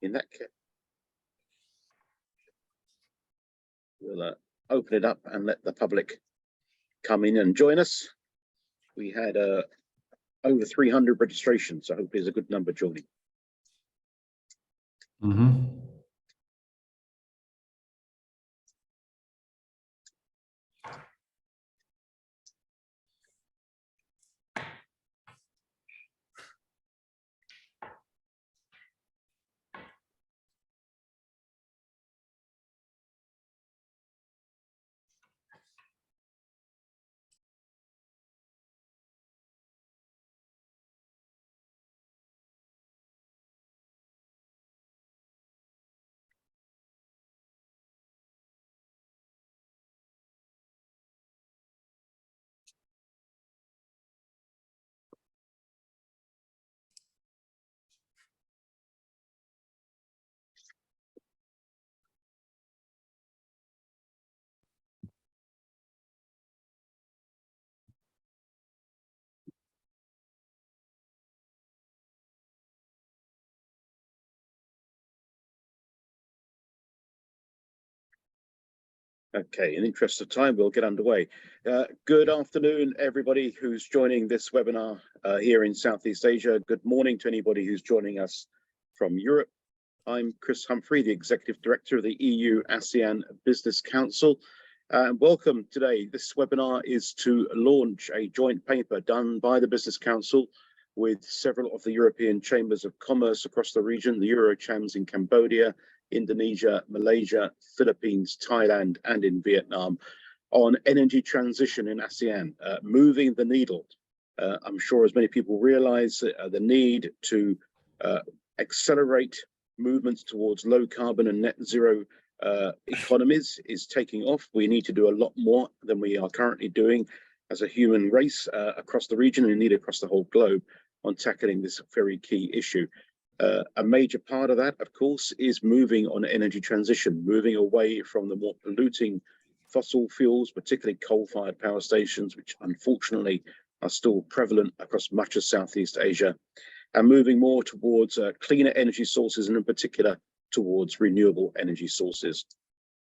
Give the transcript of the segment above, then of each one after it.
in that case, we'll open it up and let the public come in and join us. We had over 300 registrations, so I hope there's a good number joining. Okay, in the interest of time, we'll get underway. Good afternoon, everybody who's joining this webinar here in Southeast Asia. Good morning to anybody who's joining us from Europe. I'm Chris Humphrey, the Executive Director of the EU-ASEAN Business Council. Welcome today. This webinar is to launch a joint paper done by the Business Council with several of the European Chambers of Commerce across the region, the Eurochams in Cambodia, Indonesia, Malaysia, Philippines, Thailand, and in Vietnam, on energy transition in ASEAN, moving the needle. I'm sure as many people realize the need to accelerate movements towards low carbon and net zero economies is taking off. We need to do a lot more than we are currently doing as a human race across the region and indeed across the whole globe on tackling this very key issue. A major part of that, of course, is moving on energy transition, moving away from the more polluting fossil fuels, particularly coal-fired power stations, which unfortunately are still prevalent across much of Southeast Asia, and moving more towards cleaner energy sources, and in particular towards renewable energy sources.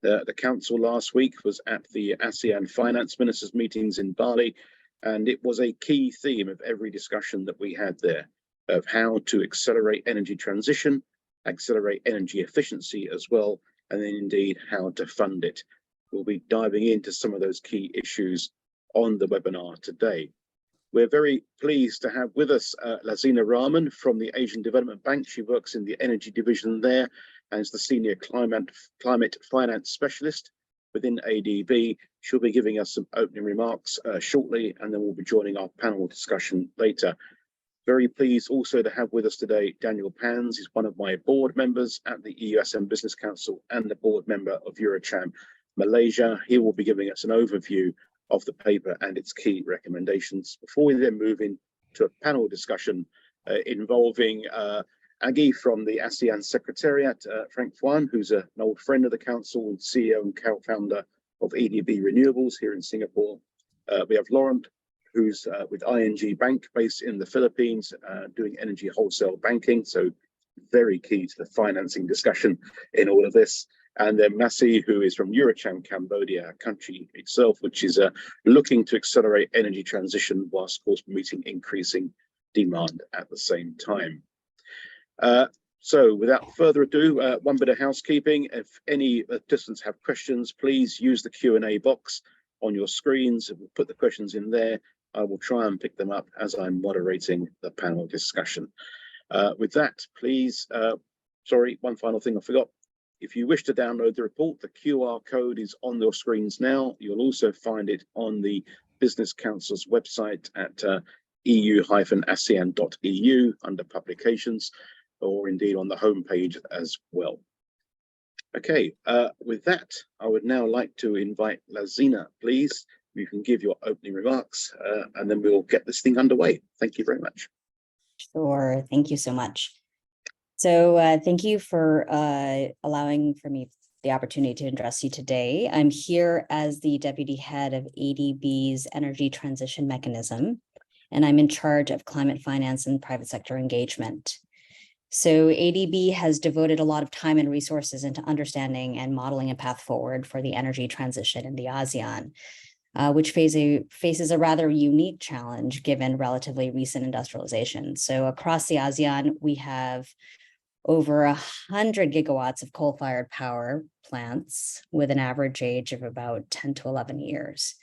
The Council last week was at the ASEAN Finance Ministers meetings in Bali, and it was a key theme of every discussion that we had there, of how to accelerate energy transition, accelerate energy efficiency as well, and then indeed how to fund it. We'll be diving into some of those key issues on the webinar today. We're very pleased to have with us Lazina Rahman from the Asian Development Bank. She works in the energy division there and is the Senior Climate Finance Specialist within ADB. She'll be giving us some opening remarks shortly, and then we'll be joining our panel discussion later. Very pleased also to have with us today Daniel Pans. He's one of my board members at the EU-ASEAN Business Council and the board member of Eurocham Malaysia. He will be giving us an overview of the paper and its key recommendations before we then move into a panel discussion involving Aggie from the ASEAN Secretariat, Frank Phuan, who's an old friend of the Council and CEO and co-founder of EDB Renewables here in Singapore. We have Laurent, who's with ING Bank based in the Philippines, doing energy wholesale banking, so very key to the financing discussion in all of this. And then Masi, who is from Eurocham Cambodia, a country itself, which is looking to accelerate energy transition whilst, of course, meeting increasing demand at the same time. So without further ado, one bit of housekeeping. If any participants have questions, please use the Q&A box on your screens. We'll put the questions in there. I will try and pick them up as I'm moderating the panel discussion. With that, please, sorry, one final thing I forgot. If you wish to download the report, the QR code is on your screens now. You'll also find it on the Business Council's website at eu-asean.eu under publications, or indeed on the homepage as well. Okay, with that, I would now like to invite Lazina, please. You can give your opening remarks and then we'll get this thing underway. Thank you very much. Sure, thank you so much. So thank you for allowing for me the opportunity to address you today. I'm here as the Deputy Head of ADB's Energy Transition Mechanism, and I'm in charge of climate finance and private sector engagement. So ADB has devoted a lot of time and resources into understanding and modeling a path forward for the energy transition in the ASEAN, which faces a rather unique challenge given relatively recent industrialization. So across the ASEAN, we have over 100 gigawatts of coal-fired power plants with an average age of about 10 to 11 years.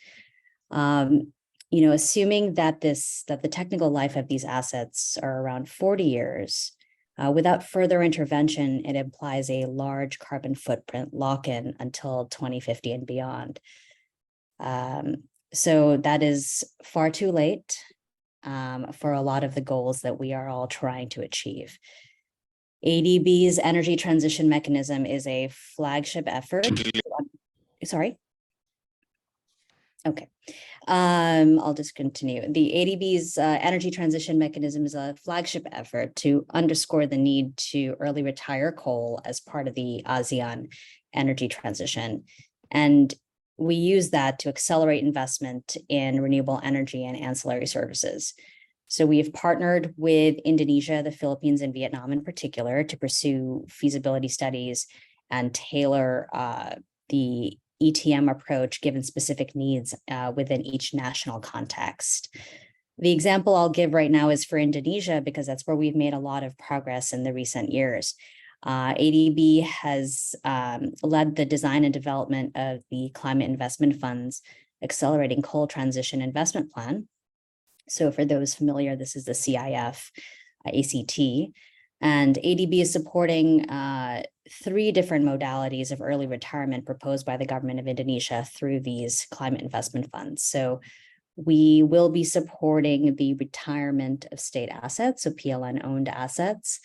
Assuming that the technical life of these assets are around 40 years, without further intervention, it implies a large carbon footprint lock-in until 2050 and beyond. So that is far too late for a lot of the goals that we are all trying to achieve. ADB's energy transition mechanism is a flagship effort. Sorry. Okay. I'll just continue. The ADB's energy transition mechanism is a flagship effort to underscore the need to early retire coal as part of the ASEAN energy transition. And we use that to accelerate investment in renewable energy and ancillary services. So we have partnered with Indonesia, the Philippines, and Vietnam in particular to pursue feasibility studies and tailor the ETM approach given specific needs within each national context. The example I'll give right now is for Indonesia, because that's where we've made a lot of progress in the recent years. ADB has led the design and development of the Climate Investment Fund's Accelerating Coal Transition Investment Plan. So for those familiar, this is the CIF ACT. And ADB is supporting 3 different modalities of early retirement proposed by the government of Indonesia through these climate investment funds. So we will be supporting the retirement of state assets, so PLN-owned assets,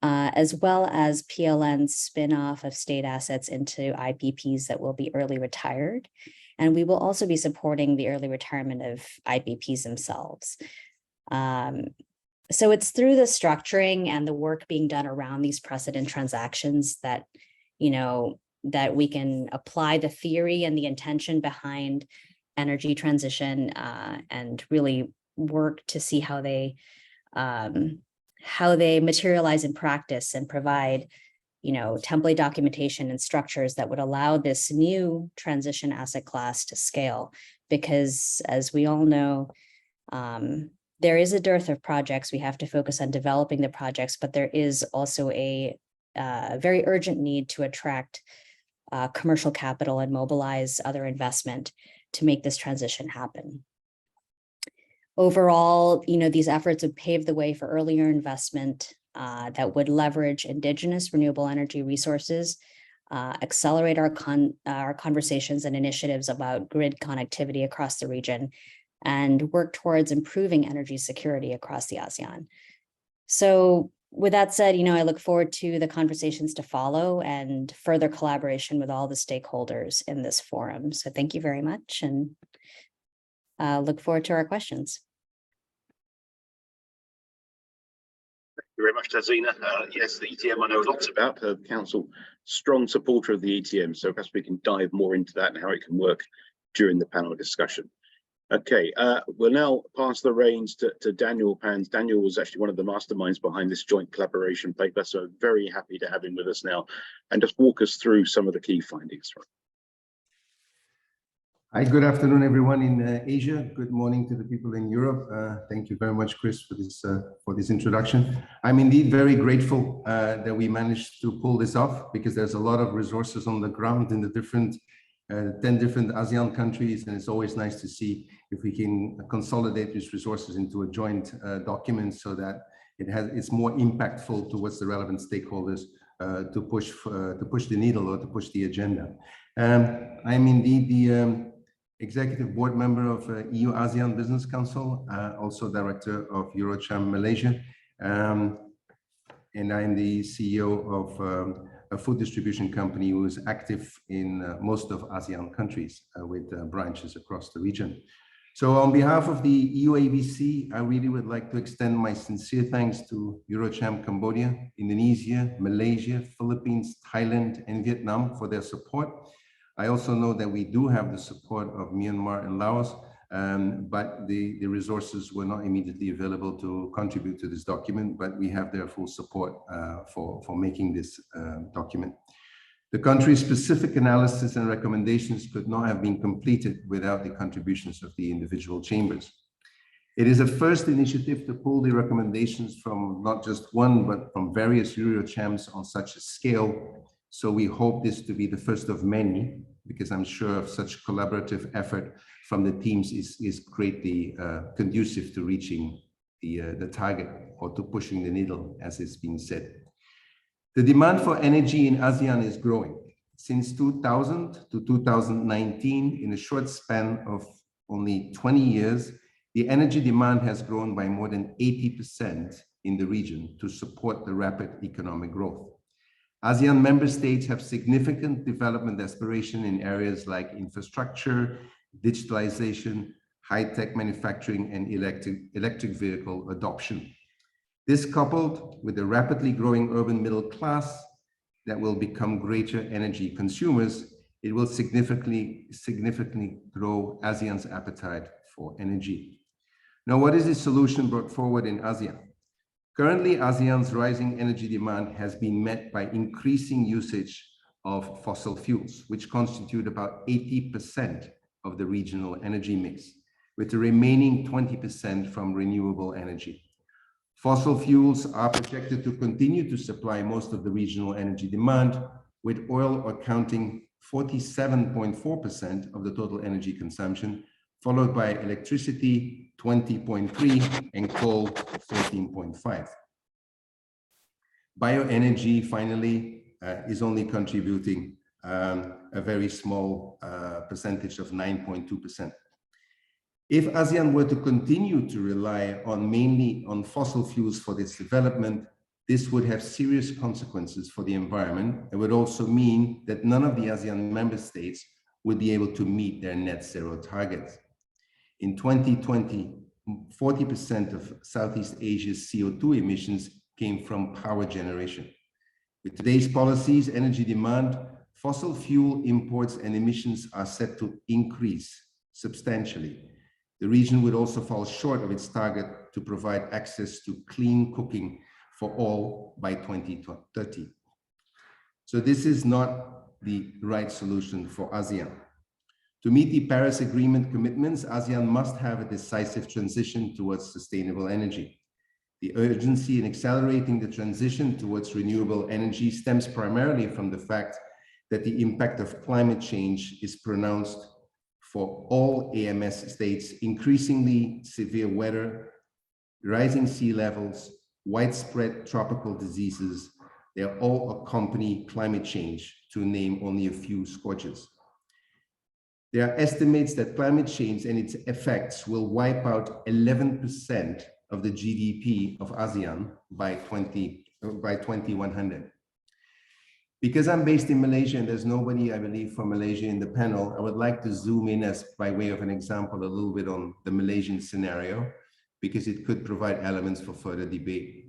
as well as PLN's spin-off of state assets into IPPs that will be early retired. And we will also be supporting the early retirement of IPPs themselves. So it's through the structuring and the work being done around these precedent transactions that, that we can apply the theory and the intention behind energy transition and really work to see how they materialize in practice and provide, template documentation and structures that would allow this new transition asset class to scale. Because as we all know, there is a dearth of projects. We have to focus on developing the projects, but there is also a very urgent need to attract commercial capital and mobilize other investment to make this transition happen. Overall, these efforts would pave the way for earlier investment that would leverage indigenous renewable energy resources, accelerate our conversations and initiatives about grid connectivity across the region, and work towards improving energy security across the ASEAN. So with that said, I look forward to the conversations to follow and further collaboration with all the stakeholders in this forum. So thank you very much, and look forward to our questions. Thank you very much, Tazina. Yes, the ETM I know lots about. The Council, strong supporter of the ETM, so perhaps we can dive more into that and how it can work during the panel discussion. Okay, we'll now pass the reins to Daniel Pans. Daniel was actually one of the masterminds behind this joint collaboration paper, so very happy to have him with us now and just walk us through some of the key findings. Hi, good afternoon, everyone in Asia. Good morning to the people in Europe. Thank you very much, Chris, for this introduction. I'm indeed very grateful that we managed to pull this off, because there's a lot of resources on the ground in the 10 different ASEAN countries, and it's always nice to see if we can consolidate these resources into a joint document so that it's more impactful towards the relevant stakeholders to push the needle or to push the agenda. I'm indeed the executive board member of EU-ASEAN Business Council, also director of EuroCham Malaysia, and I'm the CEO of a food distribution company who is active in most of ASEAN countries with branches across the region. So on behalf of the EU-ABC, I really would like to extend my sincere thanks to EuroCham Cambodia, Indonesia, Malaysia, Philippines, Thailand, and Vietnam for their support. I also know that we do have the support of Myanmar and Laos, but the resources were not immediately available to contribute to this document, but we have their full support for making this document. The country-specific analysis and recommendations could not have been completed without the contributions of the individual chambers. It is a first initiative to pull the recommendations from not just one, but from various Eurochambers on such a scale. So we hope this to be the first of many, because I'm sure of such collaborative effort from the teams is greatly conducive to reaching the target, or to pushing the needle, as it's been said. The demand for energy in ASEAN is growing. Since 2000 to 2019, in a short span of only 20 years, the energy demand has grown by more than 80% in the region to support the rapid economic growth. ASEAN member states have significant development aspiration in areas like infrastructure, digitalization, high-tech manufacturing, and electric vehicle adoption. This, coupled with the rapidly growing urban middle class that will become greater energy consumers, it will significantly grow ASEAN's appetite for energy. Now, what is the solution brought forward in ASEAN? Currently, ASEAN's rising energy demand has been met by increasing usage of fossil fuels, which constitute about 80% of the regional energy mix, with the remaining 20% from renewable energy. Fossil fuels are projected to continue to supply most of the regional energy demand, with oil accounting 47.4% of the total energy consumption, followed by electricity 20.3% and coal 13.5%. Bioenergy, finally, is only contributing a very small percentage of 9.2%. If ASEAN were to continue to rely mainly on fossil fuels for its development, this would have serious consequences for the environment. It would also mean that none of the ASEAN member states would be able to meet their net zero targets. In 2020, 40% of Southeast Asia's CO2 emissions came from power generation. With today's policies, energy demand, fossil fuel imports and emissions are set to increase substantially. The region would also fall short of its target to provide access to clean cooking for all by 2030. So this is not the right solution for ASEAN. To meet the Paris Agreement commitments, ASEAN must have a decisive transition towards sustainable energy. The urgency in accelerating the transition towards renewable energy stems primarily from the fact that the impact of climate change is pronounced for all AMS states. Increasingly severe weather, rising sea levels, widespread tropical diseases, they all accompany climate change, to name only a few scourges. There are estimates that climate change and its effects will wipe out 11% of the GDP of ASEAN by 2100. Because I'm based in Malaysia and there's nobody, I believe, from Malaysia in the panel, I would like to zoom in, as by way of an example, a little bit on the Malaysian scenario, because it could provide elements for further debate.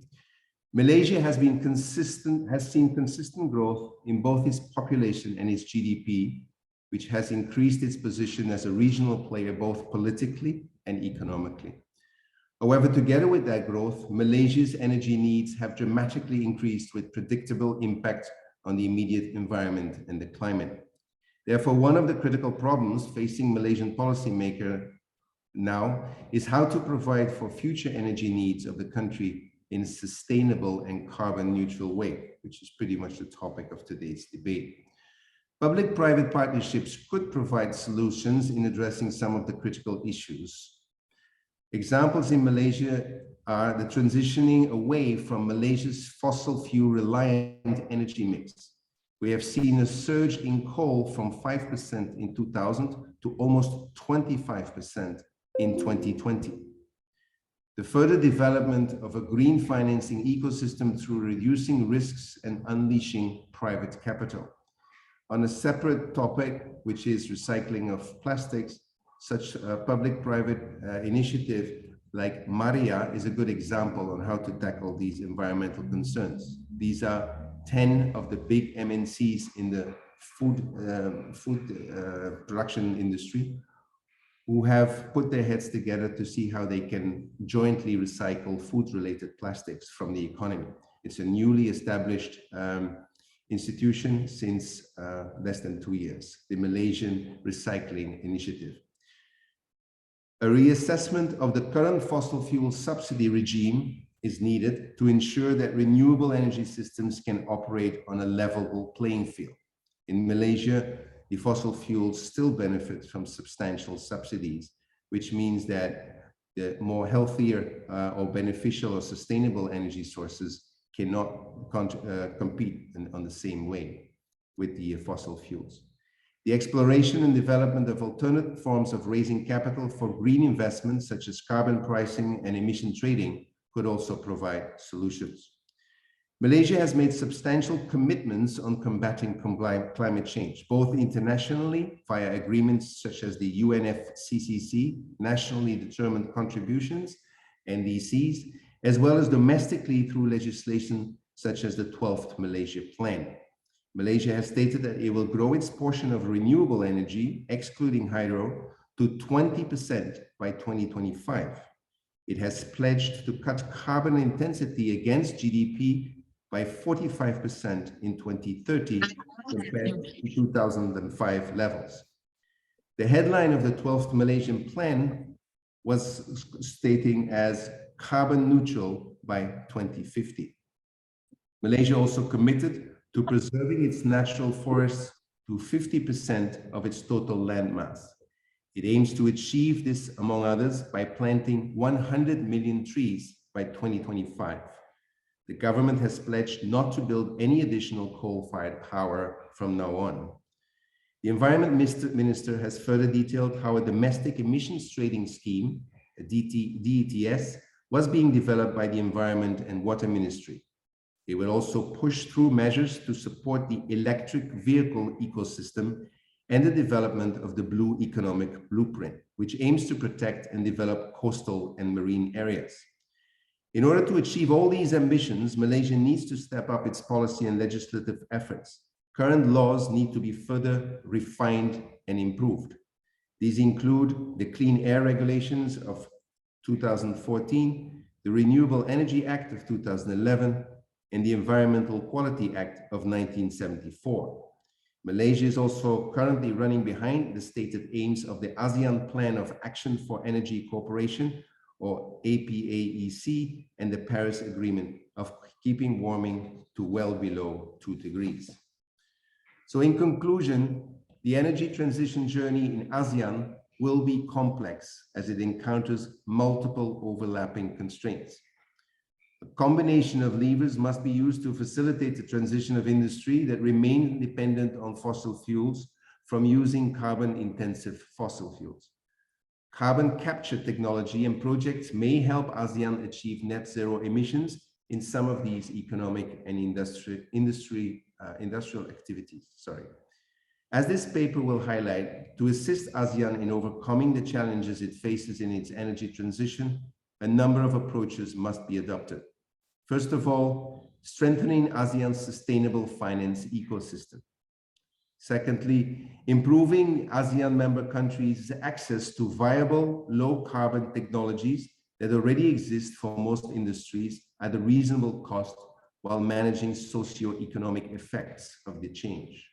Malaysia has seen consistent growth in both its population and its GDP, which has increased its position as a regional player, both politically and economically. However, together with that growth, Malaysia's energy needs have dramatically increased, with predictable impact on the immediate environment and the climate. Therefore, one of the critical problems facing Malaysian policymakers now is how to provide for future energy needs of the country in a sustainable and carbon neutral way, which is pretty much the topic of today's debate. Public-private partnerships could provide solutions in addressing some of the critical issues. Examples in Malaysia are the transitioning away from Malaysia's fossil fuel reliant energy mix. We have seen a surge in coal from 5% in 2000 to almost 25% in 2020. The further development of a green financing ecosystem through reducing risks and unleashing private capital. On a separate topic, which is recycling of plastics, such a public-private initiative like Maria is a good example on how to tackle these environmental concerns. These are 10 of the big MNCs in the food production industry, who have put their heads together to see how they can jointly recycle food-related plastics from the economy. It's a newly established institution since less than 2 years, the Malaysian Recycling Initiative. A reassessment of the current fossil fuel subsidy regime is needed to ensure that renewable energy systems can operate on a level playing field. In Malaysia, the fossil fuels still benefit from substantial subsidies, which means that the more healthier or beneficial or sustainable energy sources cannot compete on the same way with the fossil fuels. The exploration and development of alternate forms of raising capital for green investments, such as carbon pricing and emission trading, could also provide solutions. Malaysia has made substantial commitments on combating climate change, both internationally via agreements such as the UNFCCC, Nationally Determined Contributions, NDCs, as well as domestically through legislation such as the 12th Malaysia Plan. Malaysia has stated that it will grow its portion of renewable energy, excluding hydro, to 20% by 2025. It has pledged to cut carbon intensity against GDP by 45% in 2030 compared to 2005 levels. The headline of the 12th Malaysian Plan was stating as carbon neutral by 2050. Malaysia also committed to preserving its natural forests to 50% of its total land mass. It aims to achieve this, among others, by planting 100 million trees by 2025. The government has pledged not to build any additional coal-fired power from now on. The Environment Minister has further detailed how a domestic emissions trading scheme, a DETS, was being developed by the Environment and Water Ministry. It will also push through measures to support the electric vehicle ecosystem and the development of the Blue Economic Blueprint, which aims to protect and develop coastal and marine areas. In order to achieve all these ambitions, Malaysia needs to step up its policy and legislative efforts. Current laws need to be further refined and improved. These include the Clean Air Regulations of 2014, the Renewable Energy Act of 2011, and the Environmental Quality Act of 1974. Malaysia is also currently running behind the stated aims of the ASEAN Plan of Action for Energy Cooperation, or APAEC, and the Paris Agreement of keeping warming to well below 2 degrees. So in conclusion, the energy transition journey in ASEAN will be complex as it encounters multiple overlapping constraints. A combination of levers must be used to facilitate the transition of industry that remain dependent on fossil fuels from using carbon-intensive fossil fuels. Carbon capture technology and projects may help ASEAN achieve net zero emissions in some of these economic and industrial activities. As this paper will highlight, to assist ASEAN in overcoming the challenges it faces in its energy transition, a number of approaches must be adopted. First of all, strengthening ASEAN's sustainable finance ecosystem. Secondly, improving ASEAN member countries' access to viable low-carbon technologies that already exist for most industries at a reasonable cost while managing socio-economic effects of the change.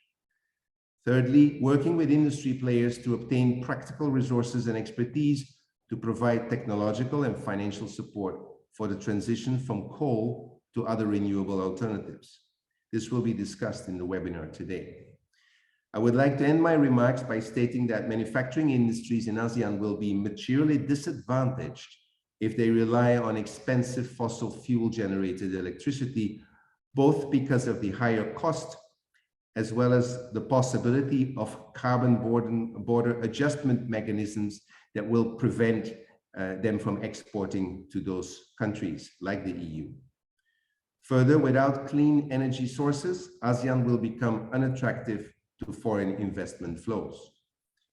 Thirdly, working with industry players to obtain practical resources and expertise to provide technological and financial support for the transition from coal to other renewable alternatives. This will be discussed in the webinar today. I would like to end my remarks by stating that manufacturing industries in ASEAN will be materially disadvantaged if they rely on expensive fossil fuel generated electricity, both because of the higher cost as well as the possibility of carbon border adjustment mechanisms that will prevent them from exporting to those countries like the EU. Further, without clean energy sources, ASEAN will become unattractive to foreign investment flows.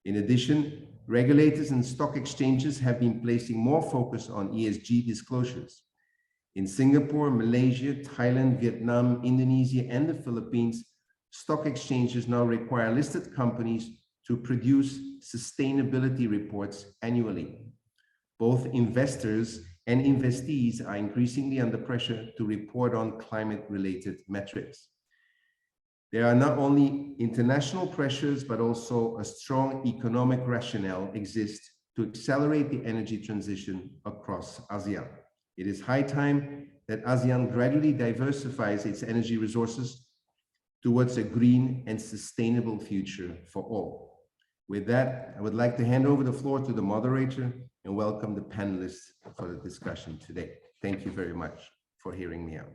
In addition, regulators and stock exchanges have been placing more focus on ESG disclosures. In Singapore, Malaysia, Thailand, Vietnam, Indonesia, and the Philippines, stock exchanges now require listed companies to produce sustainability reports annually. Both investors and investees are increasingly under pressure to report on climate-related metrics. There are not only international pressures, but also a strong economic rationale exists to accelerate the energy transition across ASEAN. It is high time that ASEAN gradually diversifies its energy resources towards a green and sustainable future for all. With that, I would like to hand over the floor to the moderator and welcome the panelists for the discussion today. Thank you very much for hearing me out.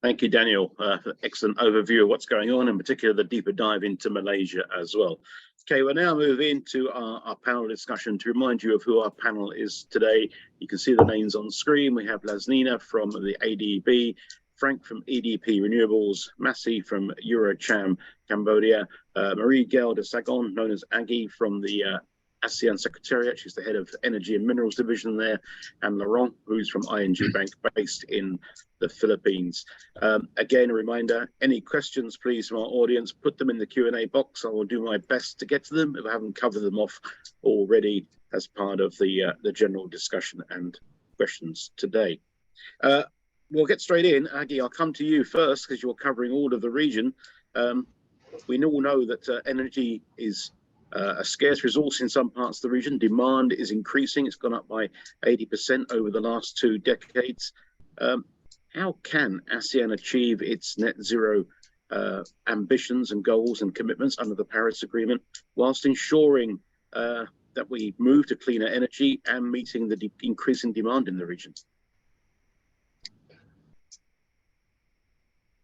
Thank you, Daniel, for the excellent overview of what's going on, in particular the deeper dive into Malaysia as well. Okay, we'll now move into our panel discussion. To remind you of who our panel is today, you can see the names on screen. We have Lasnina from the ADB, Frank from EDP Renewables, Massi from EuroCham Cambodia, Marie-Gail de Sagon, known as Aggie, from the ASEAN Secretariat. She's the head of Energy and Minerals Division there, and Laurent, who's from ING Bank based in the Philippines. Again, a reminder, any questions, please, from our audience, put them in the Q&A box. I will do my best to get to them if I haven't covered them off already as part of the general discussion and questions today. We'll get straight in. Aggie, I'll come to you first because you're covering all of the region. We all know that energy is a scarce resource in some parts of the region. Demand is increasing. It's gone up by 80% over the last 2 decades. How can ASEAN achieve its net zero ambitions and goals and commitments under the Paris Agreement whilst ensuring that we move to cleaner energy and meeting the increasing demand in the region?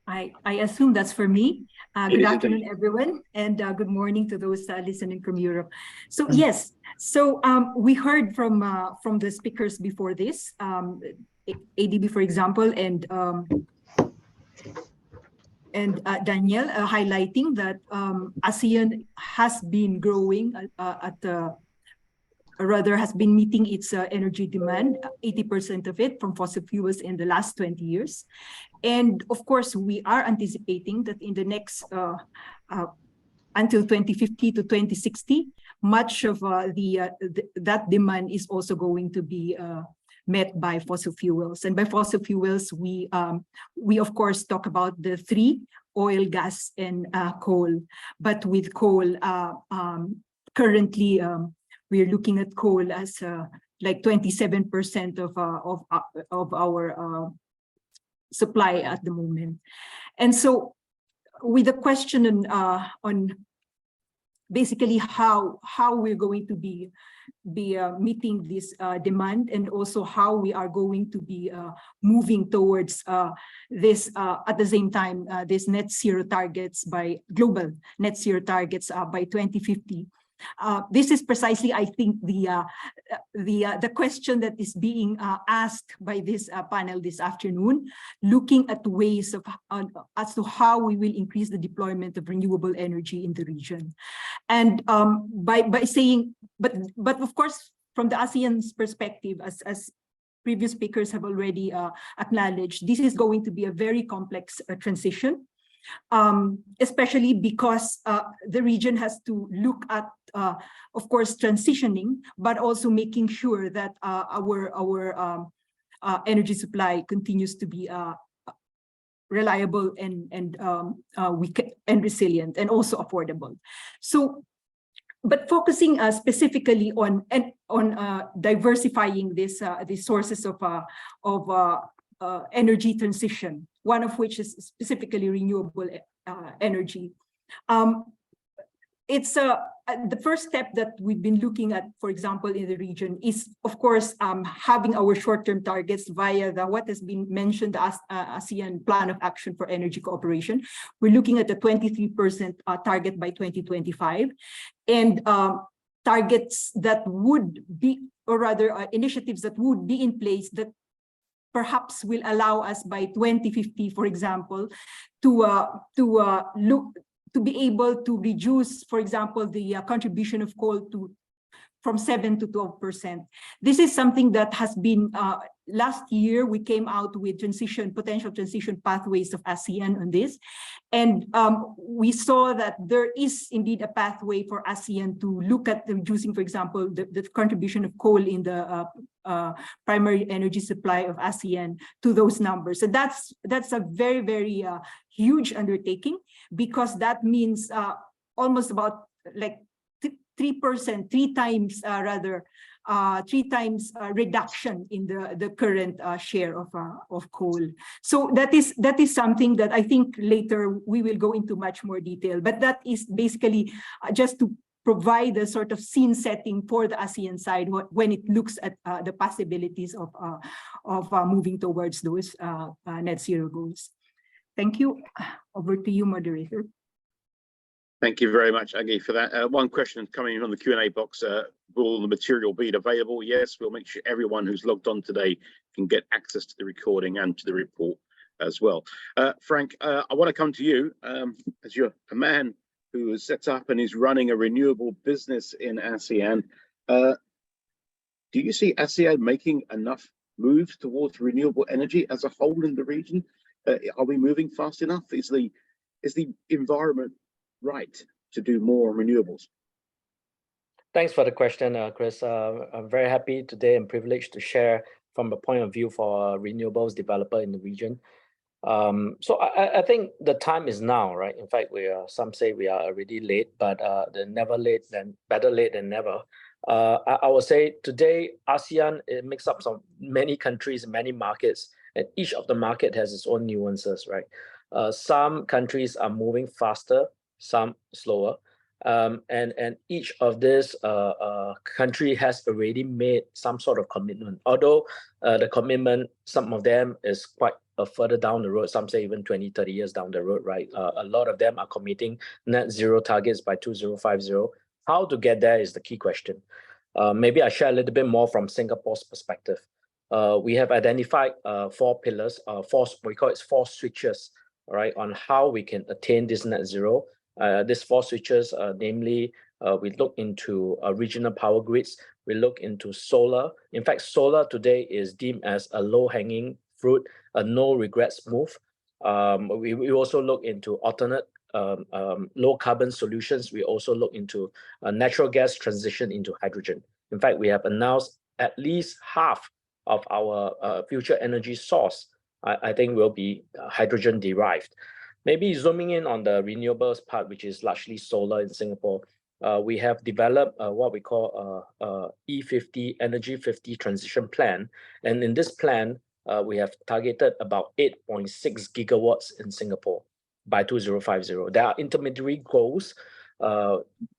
I assume that's for me. Good afternoon, everyone, and good morning to those listening from Europe. So yes, so we heard from the speakers before this, ADB, for example, and Daniel highlighting that ASEAN has been growing has been meeting its energy demand, 80% of it from fossil fuels in the last 20 years. And of course, we are anticipating that in the next, until 2050 to 2060, much of that demand is also going to be met by fossil fuels. And by fossil fuels, we of course talk about the 3, oil, gas, and coal. But with coal, currently, we're looking at coal as like 27% of our supply at the moment. And so with the question on basically how we're going to be meeting this demand, and also how we are going to be moving towards this at the same time, this net zero targets by global net zero targets by 2050. This is precisely, I think, the question that is being asked by this panel this afternoon, looking at ways of as to how we will increase the deployment of renewable energy in the region, and by saying, but of course, from the ASEAN's perspective, as previous speakers have already acknowledged, this is going to be a very complex transition. Especially because the region has to look at, of course, transitioning, but also making sure that our energy supply continues to be reliable and resilient, and also affordable. So, but focusing specifically on diversifying these sources of energy transition, one of which is specifically renewable energy. It's the first step that we've been looking at, for example, in the region is, of course, having our short-term targets via what has been mentioned as ASEAN Plan of Action for Energy Cooperation. We're looking at the 23% target by 2025, and targets that would be, or rather initiatives that would be in place that perhaps will allow us by 2050, for example, to be able to reduce, for example, the contribution of coal from 7 to 12%. This is something that has been last year, we came out with potential transition pathways of ASEAN on this. And we saw that there is indeed a pathway for ASEAN to look at reducing, for example, the contribution of coal in the primary energy supply of ASEAN to those numbers. So that's a very, very huge undertaking, because that means almost about like 3%, 3 times rather, 3 times reduction in the current share of coal. So that is something that I think later we will go into much more detail. But that is basically just to provide a sort of scene setting for the ASEAN side when it looks at the possibilities of moving towards those net zero goals. Thank you. Over to you, moderator. Thank you very much, Aggie, for that. One question coming in on the Q&A box. Will the material be available? Yes, we'll make sure everyone who's logged on today can get access to the recording and to the report as well. Frank, I want to come to you as you're a man who has set up and is running a renewable business in ASEAN. Do you see ASEAN making enough moves towards renewable energy as a whole in the region? Are we moving fast enough? Is the environment right to do more renewables? Thanks for the question, Chris. I'm very happy today and privileged to share from the point of view for a renewables developer in the region. So I think the time is now, right? In fact, some say we are already late, but never late, then better late than never. I would say today ASEAN, it makes up of many countries, many markets, and each of the market has its own nuances, right? Some countries are moving faster, some slower, and each of this country has already made some sort of commitment. Although the commitment, some of them is quite further down the road, some say even 20, 30 years down the road, right? A lot of them are committing net zero targets by 2050. How to get there is the key question. Maybe I share a little bit more from Singapore's perspective. We have identified 4 pillars, we call it 4 switches, right, on how we can attain this net zero. These 4 switches, namely, we look into regional power grids, we look into solar. In fact, solar today is deemed as a low-hanging fruit, a no-regrets move. We also look into alternate low-carbon solutions. We also look into natural gas transition into hydrogen. In fact, we have announced at least half of our future energy source, I think, will be hydrogen derived. Maybe zooming in on the renewables part, which is largely solar in Singapore, we have developed what we call E50 Energy 50 Transition Plan. And in this plan, we have targeted about 8.6 gigawatts in Singapore by 2050. There are intermediary goals.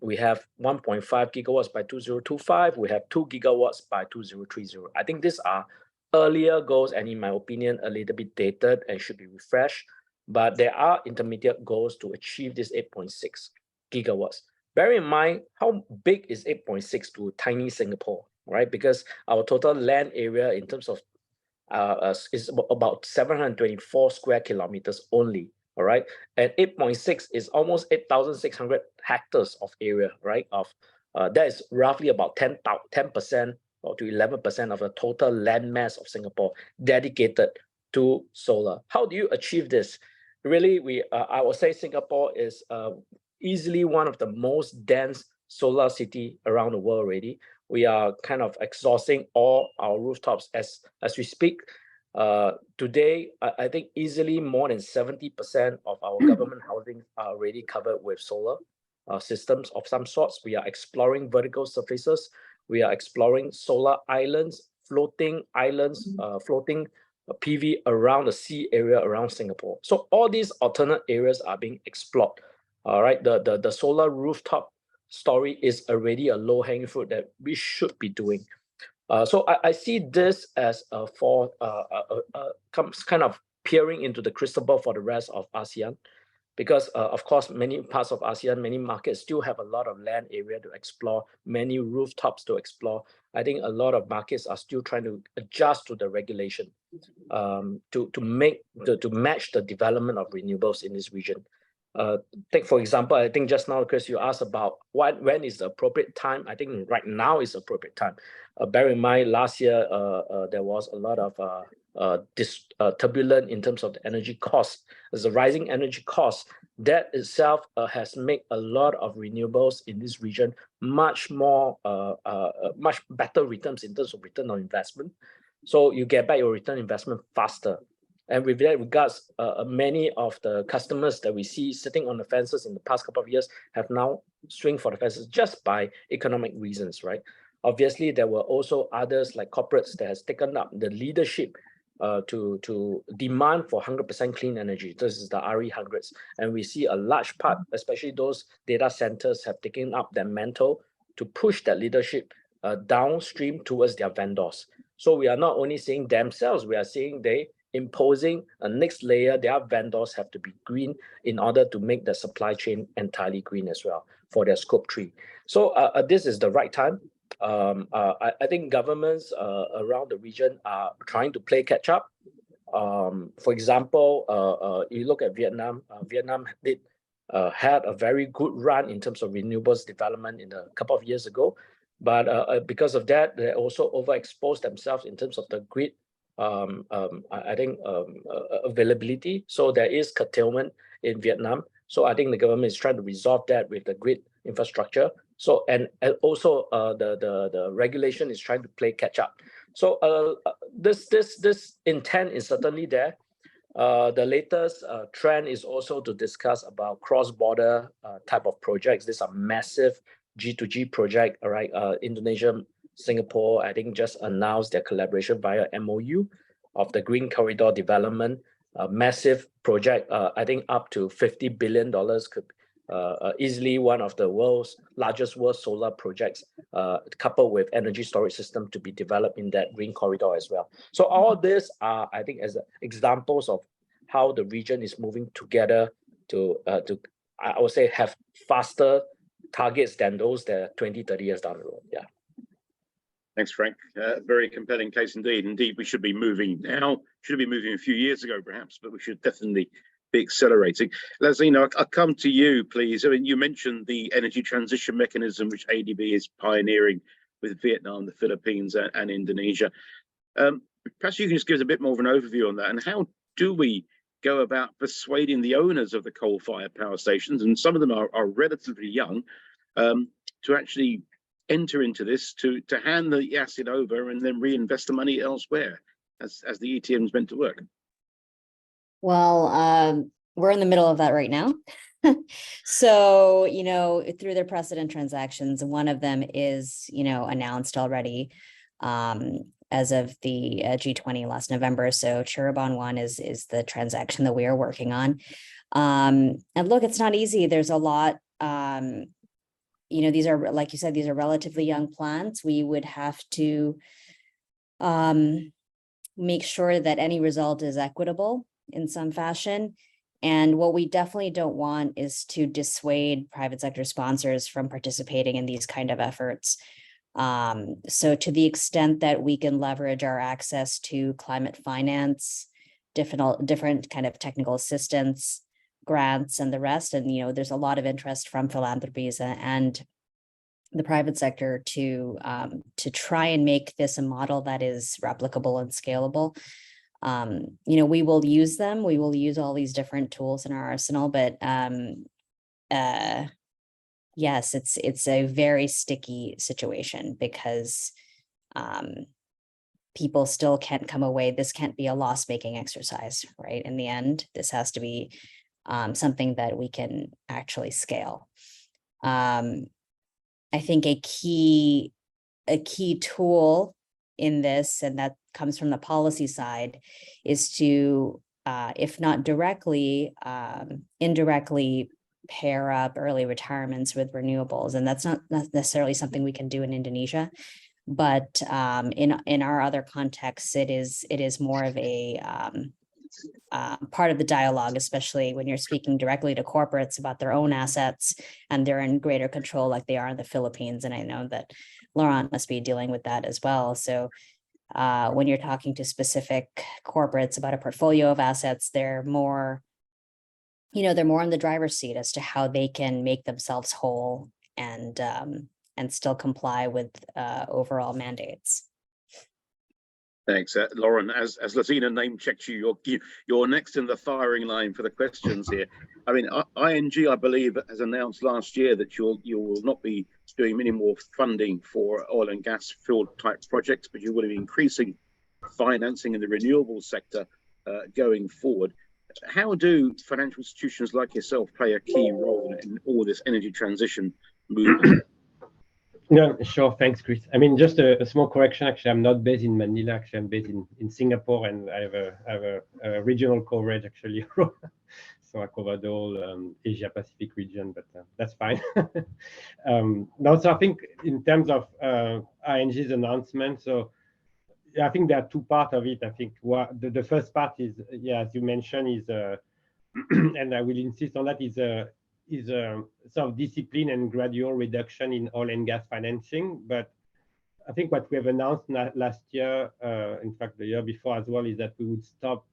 We have 1.5 gigawatts by 2025. We have 2 gigawatts by 2030. I think these are earlier goals, and in my opinion, a little bit dated and should be refreshed. But there are intermediate goals to achieve this 8.6 gigawatts. Bear in mind, how big is 8.6 to tiny Singapore, right? Because our total land area in terms of is about 724 square kilometers only, all right? And 8.6 is almost 8,600 hectares of area, right? That is roughly about 10% or to 11% of the total land mass of Singapore dedicated to solar. How do you achieve this? Really, I would say Singapore is easily one of the most dense solar city around the world already. We are kind of exhausting all our rooftops as we speak. Today, I think easily more than 70% of our government housing are already covered with solar systems of some sorts. We are exploring vertical surfaces. We are exploring solar islands, floating PV around the sea area around Singapore. So all these alternate areas are being explored. All right, the solar rooftop story is already a low-hanging fruit that we should be doing. So I see this as kind of peering into the crystal ball for the rest of ASEAN, because of course many parts of ASEAN, many markets still have a lot of land area to explore, many rooftops to explore. I think a lot of markets are still trying to adjust to the regulation to match the development of renewables in this region. Take for example, I think just now, Chris, you asked about when is the appropriate time. I think right now is the appropriate time. Bear in mind, last year there was a lot of turbulent in terms of the energy costs. There's a rising energy cost that itself has made a lot of renewables in this region much better returns in terms of return on investment. So you get back your return investment faster. And with that regards, many of the customers that we see sitting on the fences in the past couple of years have now swung for the fences just by economic reasons, right? Obviously, there were also others like corporates that has taken up the leadership to demand for 100% clean energy. This is the RE100s. And we see a large part, especially those data centers, have taken up that mantle to push that leadership downstream towards their vendors. So we are not only seeing themselves, we are seeing they imposing a next layer. Their vendors have to be green in order to make the supply chain entirely green as well for their scope 3. So this is the right time. I think governments around the region are trying to play catch up. For example, you look at Vietnam. Vietnam had a very good run in terms of renewables development in a couple of years ago, but because of that, they also overexposed themselves in terms of the grid. I think availability. So there is curtailment in Vietnam. So I think the government is trying to resolve that with the grid infrastructure. So and also the regulation is trying to play catch up. So this intent is certainly there. The latest trend is also to discuss about cross-border type of projects. These are massive G2G project, all right? Indonesia, Singapore, I think just announced their collaboration via MOU of the Green Corridor development, a massive project, I think up to $50 billion could easily one of the world's largest solar projects, coupled with energy storage system to be developed in that Green Corridor as well. So all this are, I think, as examples of how the region is moving together to I would say, have faster targets than those that are 20, 30 years down the road. Yeah. Thanks, Frank. Very compelling case indeed. Indeed, we should be moving now. Should have been moving a few years ago, perhaps, but we should definitely be accelerating. Leslie, now I'll come to you, please. I mean, you mentioned the energy transition mechanism, which ADB is pioneering with Vietnam, the Philippines, and Indonesia. Perhaps you can just give us a bit more of an overview on that. And how do we go about persuading the owners of the coal-fired power stations, and some of them are relatively young, to actually enter into this, to hand the asset over and then reinvest the money elsewhere as the ETM is meant to work? Well, we're in the middle of that right now. So, through their precedent transactions, one of them is, announced already as of the G20 last November. So Cirebon 1 is the transaction that we are working on. And look, it's not easy. There's a lot. These are, like you said, these are relatively young plants. We would have to make sure that any result is equitable in some fashion. And what we definitely don't want is to dissuade private sector sponsors from participating in these kind of efforts. So to the extent that we can leverage our access to climate finance, different kind of technical assistance, grants, and the rest, and there's a lot of interest from philanthropies and the private sector to try and make this a model that is replicable and scalable. We will use them. We will use all these different tools in our arsenal, but yes, it's a very sticky situation because people still can't come away. This can't be a loss-making exercise, right? In the end, this has to be something that we can actually scale. I think a key tool in this, and that comes from the policy side, is to, if not directly, indirectly pair up early retirements with renewables. And that's not necessarily something we can do in Indonesia, but in our other contexts, it is more of a part of the dialogue, especially when you're speaking directly to corporates about their own assets and they're in greater control like they are in the Philippines. And I know that Laurent must be dealing with that as well. So when you're talking to specific corporates about a portfolio of assets, they're more they're more in the driver's seat as to how they can make themselves whole and still comply with overall mandates. Thanks, Lauren. As Lazina name checks you, you're next in the firing line for the questions here. I mean, ING, I believe, has announced last year that you will not be doing any more funding for oil and gas field type projects, but you will be increasing financing in the renewables sector going forward. How do financial institutions like yourself play a key role in all this energy transition movement? No, sure. Thanks, Chris. I mean, just a small correction. Actually, I'm not based in Manila. Actually, I'm based in Singapore, and I have a regional coverage actually. So I cover the whole Asia Pacific region, but that's fine. Now, so I think in terms of ING's announcement, so I think there are two parts of it. I think the first part is, yeah, as you mentioned, is and I will insist on that, is a sort of discipline and gradual reduction in oil and gas financing. But I think what we have announced last year, in fact the year before as well, is that we would stop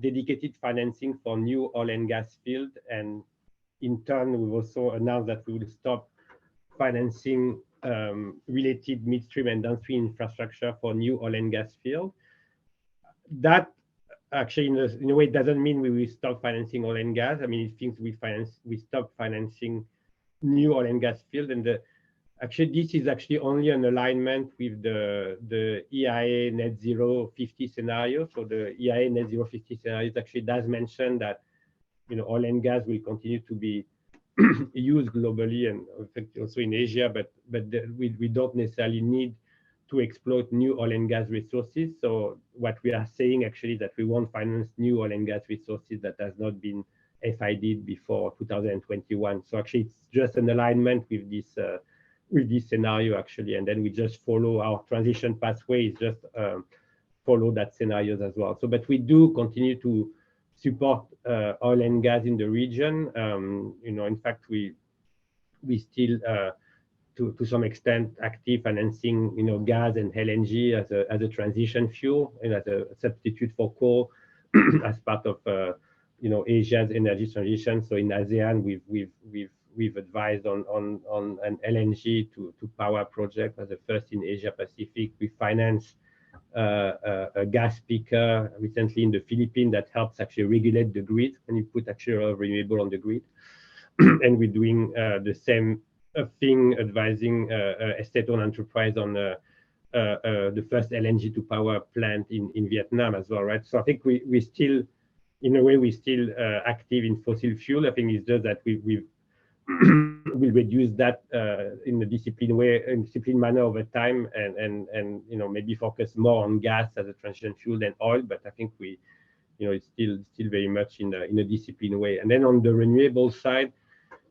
dedicated financing for new oil and gas field, and in turn we've also announced that we would stop financing related midstream and downstream infrastructure for new oil and gas field. That actually, in a way, it doesn't mean we will stop financing oil and gas. I mean, it means we stop financing new oil and gas field. And actually, this is actually only an alignment with the EIA Net Zero 50 scenario. So the EIA Net Zero 50 scenario actually does mention that oil and gas will continue to be used globally and also in Asia, but we don't necessarily need to exploit new oil and gas resources. So what we are saying actually is that we won't finance new oil and gas resources that has not been FID'd before 2021. So actually it's just an alignment with this scenario actually, and then we just follow our transition pathways, just follow that scenarios as well. So but we do continue to support oil and gas in the region. In fact, we still to some extent active financing gas and LNG as a transition fuel and as a substitute for coal as part of Asia's energy transition. So in ASEAN, we've advised on an LNG to power project as the first in Asia Pacific. We financed a gas peaker recently in the Philippines that helps actually regulate the grid and you put actually a renewable on the grid. And we're doing the same thing, advising a state-owned enterprise on the first LNG to power plant in Vietnam as well, right? So I think we still, in a way, we're still active in fossil fuel. I think it's just that we'll reduce that in a disciplined manner over time, and maybe focus more on gas as a transition fuel than oil. But I think it's still very much in a disciplined way. And then on the renewable side,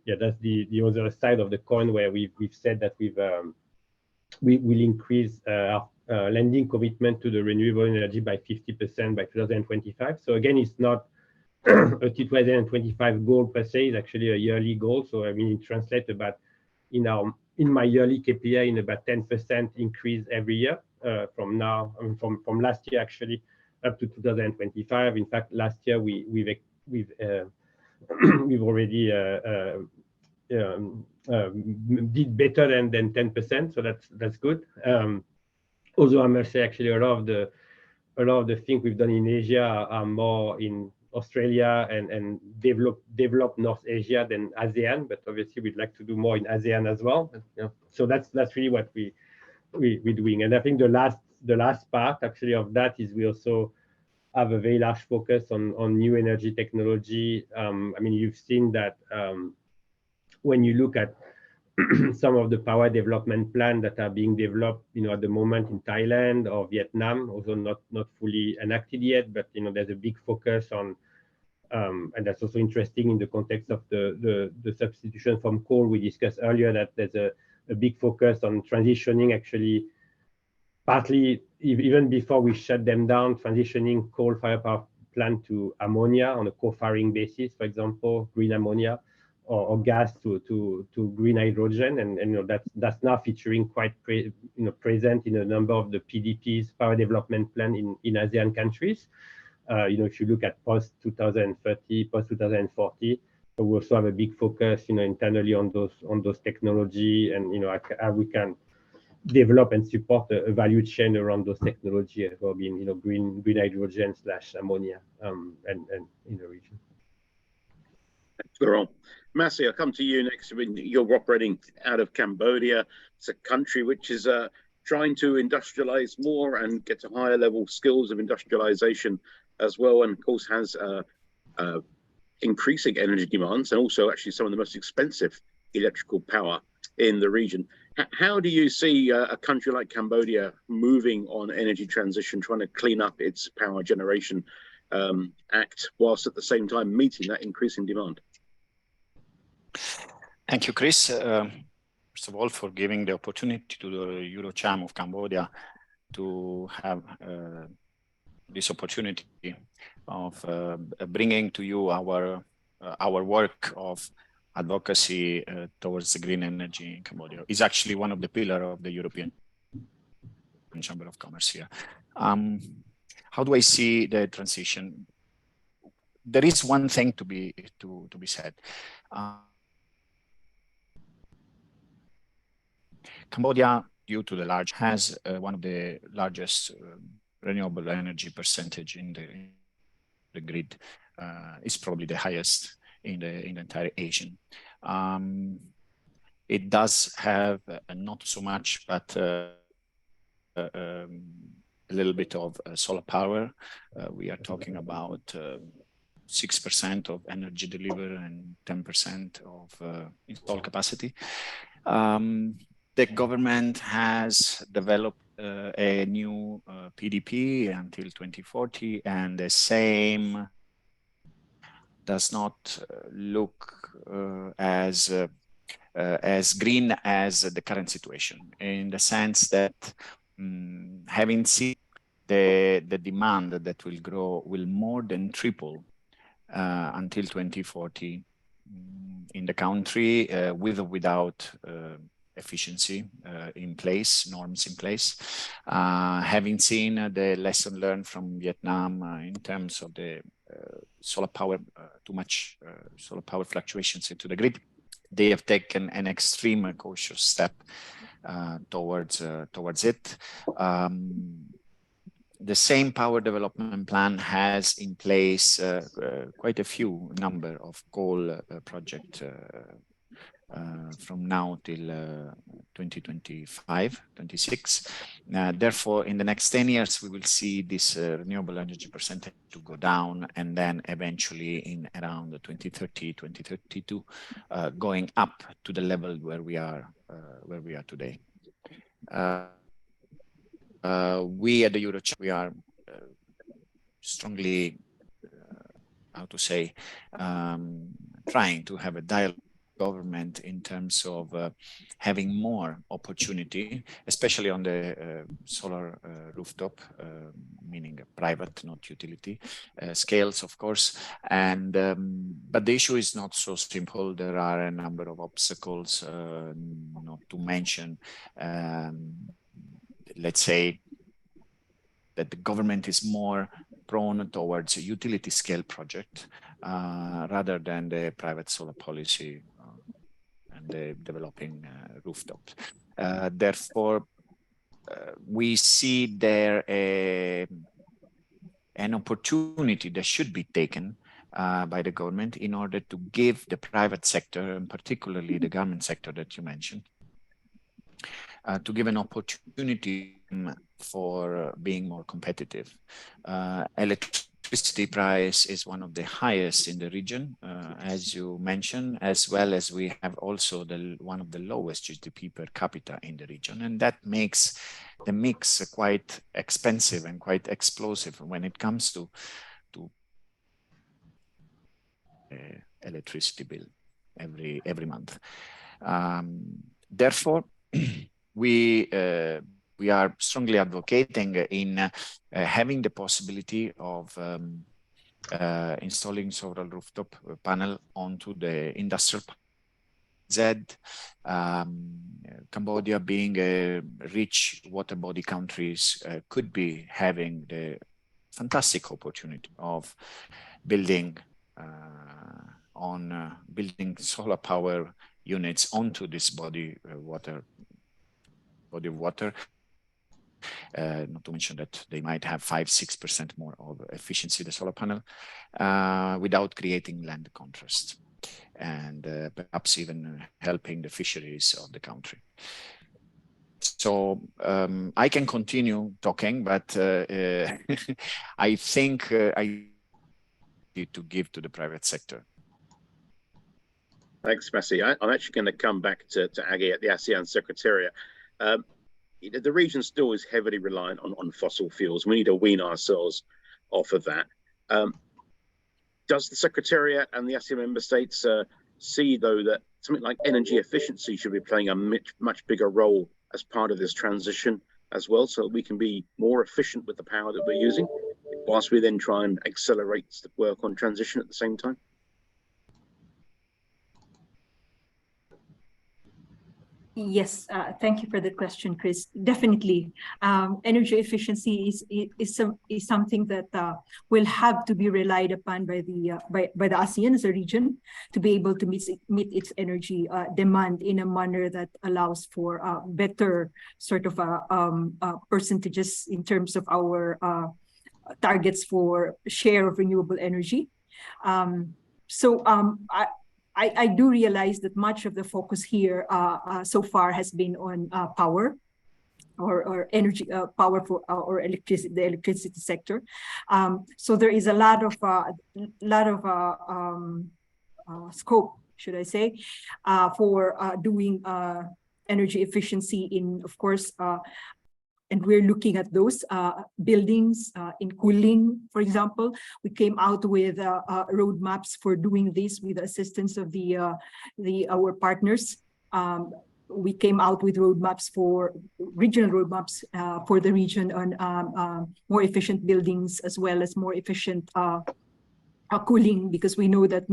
yeah, that's the other side of the coin, where we've said that we will increase our lending commitment to the renewable energy by 50% by 2025. So again, it's not a 2025 goal per se, it's actually a yearly goal. So I mean, it translates about in my yearly KPI in about 10% increase every year from now, from last year actually up to 2025. In fact, last year we've already did better than 10%, so that's good. Although I must say, actually, a lot of the things we've done in Asia are more in Australia and developed North Asia than ASEAN, but obviously we'd like to do more in ASEAN as well. So that's really what we're doing. And I think the last part actually of that is we also have a very large focus on new energy technology. I mean, you've seen that when you look at some of the power development plans that are being developed, at the moment in Thailand or Vietnam, also not fully enacted yet, but there's a big focus on, and that's also interesting in the context of the substitution from coal. We discussed earlier that there's a big focus on transitioning, actually, partly even before we shut them down, transitioning coal-fired power plant to ammonia on a co-firing basis, for example, green ammonia. Or gas to green hydrogen, and that's now featuring quite present in a number of the PDPs, power development plan in ASEAN countries. if you look at post 2030, post 2040, so we also have a big focus, internally on those technology, and how we can develop and support a value chain around those technology as well, being green hydrogen / ammonia, and in the region. Laurent. Massey, I'll come to you next. I mean, you're operating out of Cambodia. It's a country which is trying to industrialize more and get to higher level skills of industrialization as well, and of course has increasing energy demands and also actually some of the most expensive electrical power in the region. How do you see a country like Cambodia moving on energy transition, trying to clean up its power generation act, whilst at the same time meeting that increasing demand? Thank you, Chris. First of all, for giving the opportunity to the EuroCham of Cambodia to have this opportunity of bringing to you our work of advocacy towards the green energy in Cambodia. Is actually one of the pillars of the European Chamber of Commerce here. How do I see the transition? There is one thing to be said. Cambodia, due to the large, has one of the largest renewable energy percentage in the grid. It's probably the highest in the entire ASEAN. It does have not so much, but a little bit of solar power. We are talking about 6% of energy delivered and 10% of installed capacity. The government has developed a new PDP until 2040, and the same does not look as green as the current situation, in the sense that having seen the demand that will grow will more than triple until 2040 in the country, with or without efficiency in place, norms in place. Having seen the lesson learned from Vietnam in terms of the solar power, too much solar power fluctuations into the grid, they have taken an extreme cautious step towards it. The same power development plan has in place quite a few number of coal projects from now till 2025, 26. Therefore, in the next 10 years, we will see this renewable energy percentage to go down, and then eventually in around 2030, 2032, going up to the level where we are today. We at the EuroCham, we are strongly, how to say, trying to have a dialogue government in terms of having more opportunity, especially on the solar rooftop, meaning private, not utility scales, of course. And but the issue is not so simple. There are a number of obstacles, not to mention, let's say that the government is more prone towards a utility scale project rather than the private solar policy and the developing rooftops. Therefore, we see there an opportunity that should be taken by the government in order to give the private sector, and particularly the government sector that you mentioned, to give an opportunity for being more competitive. Electricity price is one of the highest in the region, as you mentioned, as well as we have also one of the lowest GDP per capita in the region. And that makes the mix quite expensive and quite explosive when it comes to electricity bill every month. Therefore, we are strongly advocating in having the possibility of installing solar rooftop panel onto the industrial Z. Cambodia being a rich water body countries could be having the fantastic opportunity of building building solar power units onto this body of water. Not to mention that they might have 5-6% more of efficiency, the solar panel, without creating land contrast, and perhaps even helping the fisheries of the country. So I can continue talking, but I think I need to give to the private sector. Thanks, Messi. I'm actually going to come back to Aggie at the ASEAN Secretariat. The region still is heavily reliant on fossil fuels. We need to wean ourselves off of that. Does the Secretariat and the ASEAN member states see, though, that something like energy efficiency should be playing a much bigger role as part of this transition as well, so that we can be more efficient with the power that we're using, whilst we then try and accelerate the work on transition at the same time? Yes, thank you for the question, Chris. Definitely, energy efficiency is something that will have to be relied upon by the ASEAN as a region to be able to meet its energy demand in a manner that allows for better sort of percentages in terms of our targets for share of renewable energy. I do realize that much of the focus here so far has been on power or energy, power for or electricity, the electricity sector. So there is a lot of scope, should I say, for doing energy efficiency in, of course, and we're looking at those buildings in cooling, for example. We came out with roadmaps for doing this with the assistance of our partners. We came out with roadmaps for regional roadmaps for the region on more efficient buildings as well as more efficient cooling, because we know that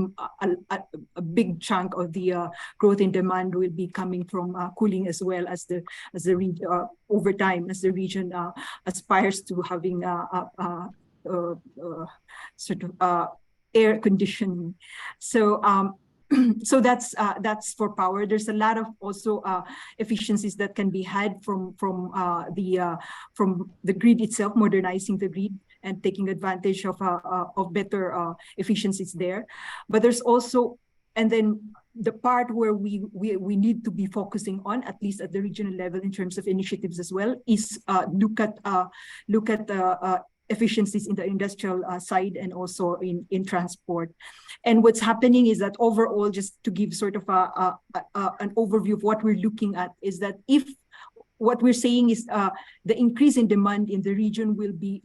a big chunk of the growth in demand will be coming from cooling as well as the over time as the region aspires to having sort of air conditioning. So so that's for power. There's a lot of also efficiencies that can be had from the grid itself, modernizing the grid and taking advantage of better efficiencies there. But there's also, and then the part where we need to be focusing on, at least at the regional level in terms of initiatives as well, is look at efficiencies in the industrial side and also in transport. And what's happening is that overall, just to give sort of an overview of what we're looking at, is that if what we're saying is the increase in demand in the region will be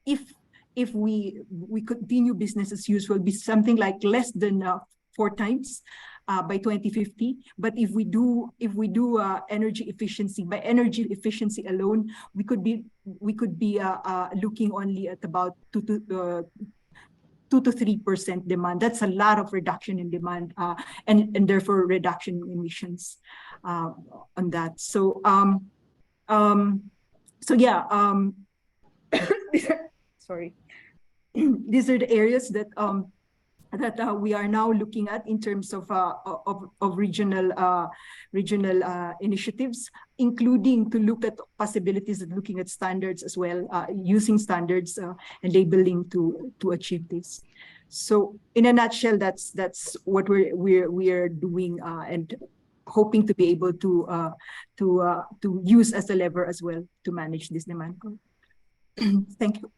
if we continue business as usual, be something like less than 4 times by 2050. But if we do energy efficiency, by energy efficiency alone, we could be looking only at about 2 to 3% demand. That's a lot of reduction in demand and therefore reduction in emissions on that. So yeah. Sorry, these are the areas that we are now looking at in terms of regional initiatives, including to look at possibilities of looking at standards as well, using standards and labeling to achieve this. So in a nutshell, that's what we are doing and hoping to be able to use as a lever as well to manage this demand growth. Thank you.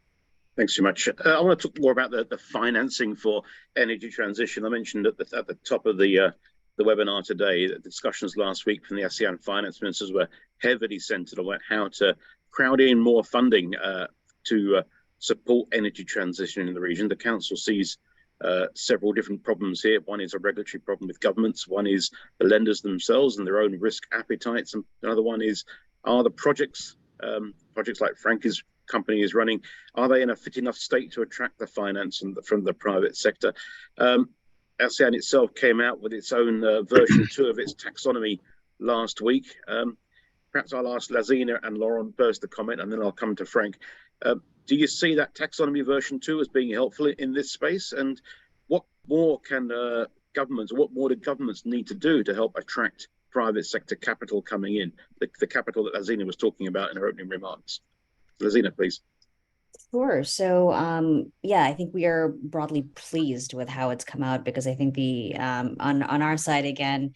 Thanks so much. I want to talk more about the financing for energy transition. I mentioned at the top of the webinar today that the discussions last week from the ASEAN finance ministers were heavily centered on how to crowd in more funding to support energy transition in the region. The council sees several different problems here. One is a regulatory problem with governments. One is the lenders themselves and their own risk appetites. And another one is, are the projects like Frankie's company is running, are they in a fit enough state to attract the finance from the private sector? ASEAN itself came out with its own version 2 of its taxonomy last week. Perhaps I'll ask Lazina and Laurent first to comment, and then I'll come to Frank. Do you see that taxonomy version 2 as being helpful in this space? And what more can governments, or what more do governments need to do to help attract private sector capital coming in, the capital that Azina was talking about in her opening remarks? Azina, please. Sure. So, yeah, I think we are broadly pleased with how it's come out, because I think the on our side, again,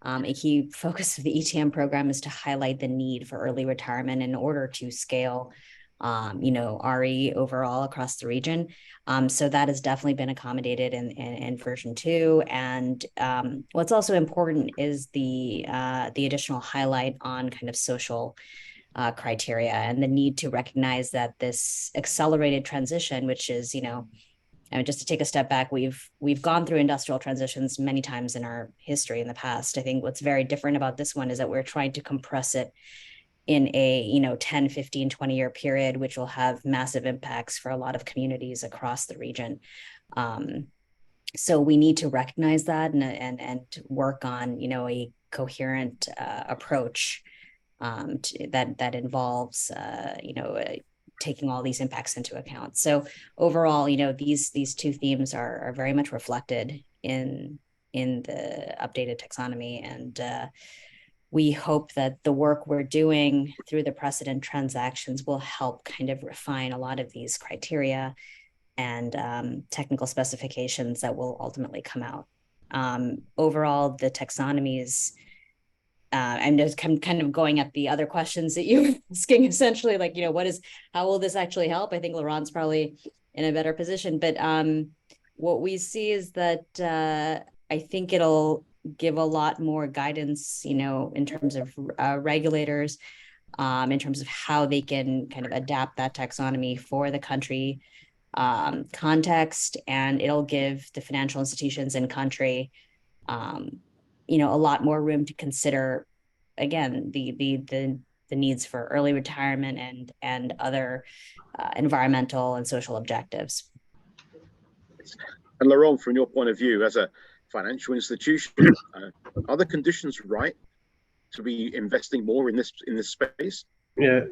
a key focus of the ETM program is to highlight the need for early retirement in order to scale, RE overall across the region. So that has definitely been accommodated in version 2. And what's also important is the additional highlight on kind of social criteria and the need to recognize that this accelerated transition, which is, I mean, just to take a step back, we've gone through industrial transitions many times in our history in the past. I think what's very different about this one is that we're trying to compress it in a 10, 15, 20-year period, which will have massive impacts for a lot of communities across the region. So we need to recognize that and work on a coherent approach that involves taking all these impacts into account. So overall, these two themes are very much reflected in the updated taxonomy, and we hope that the work we're doing through the precedent transactions will help kind of refine a lot of these criteria and technical specifications that will ultimately come out. Overall, the taxonomies, I'm just kind of going at the other questions that you were asking, essentially, like, how will this actually help? I think Laurent's probably in a better position, but what we see is that I think it'll give a lot more guidance, in terms of regulators, in terms of how they can kind of adapt that taxonomy for the country context, and it'll give the financial institutions in country a lot more room to consider, again, the needs for early retirement and other environmental and social objectives. And Laurent, from your point of view as a financial institution, are the conditions right to be investing more in this space? Yeah.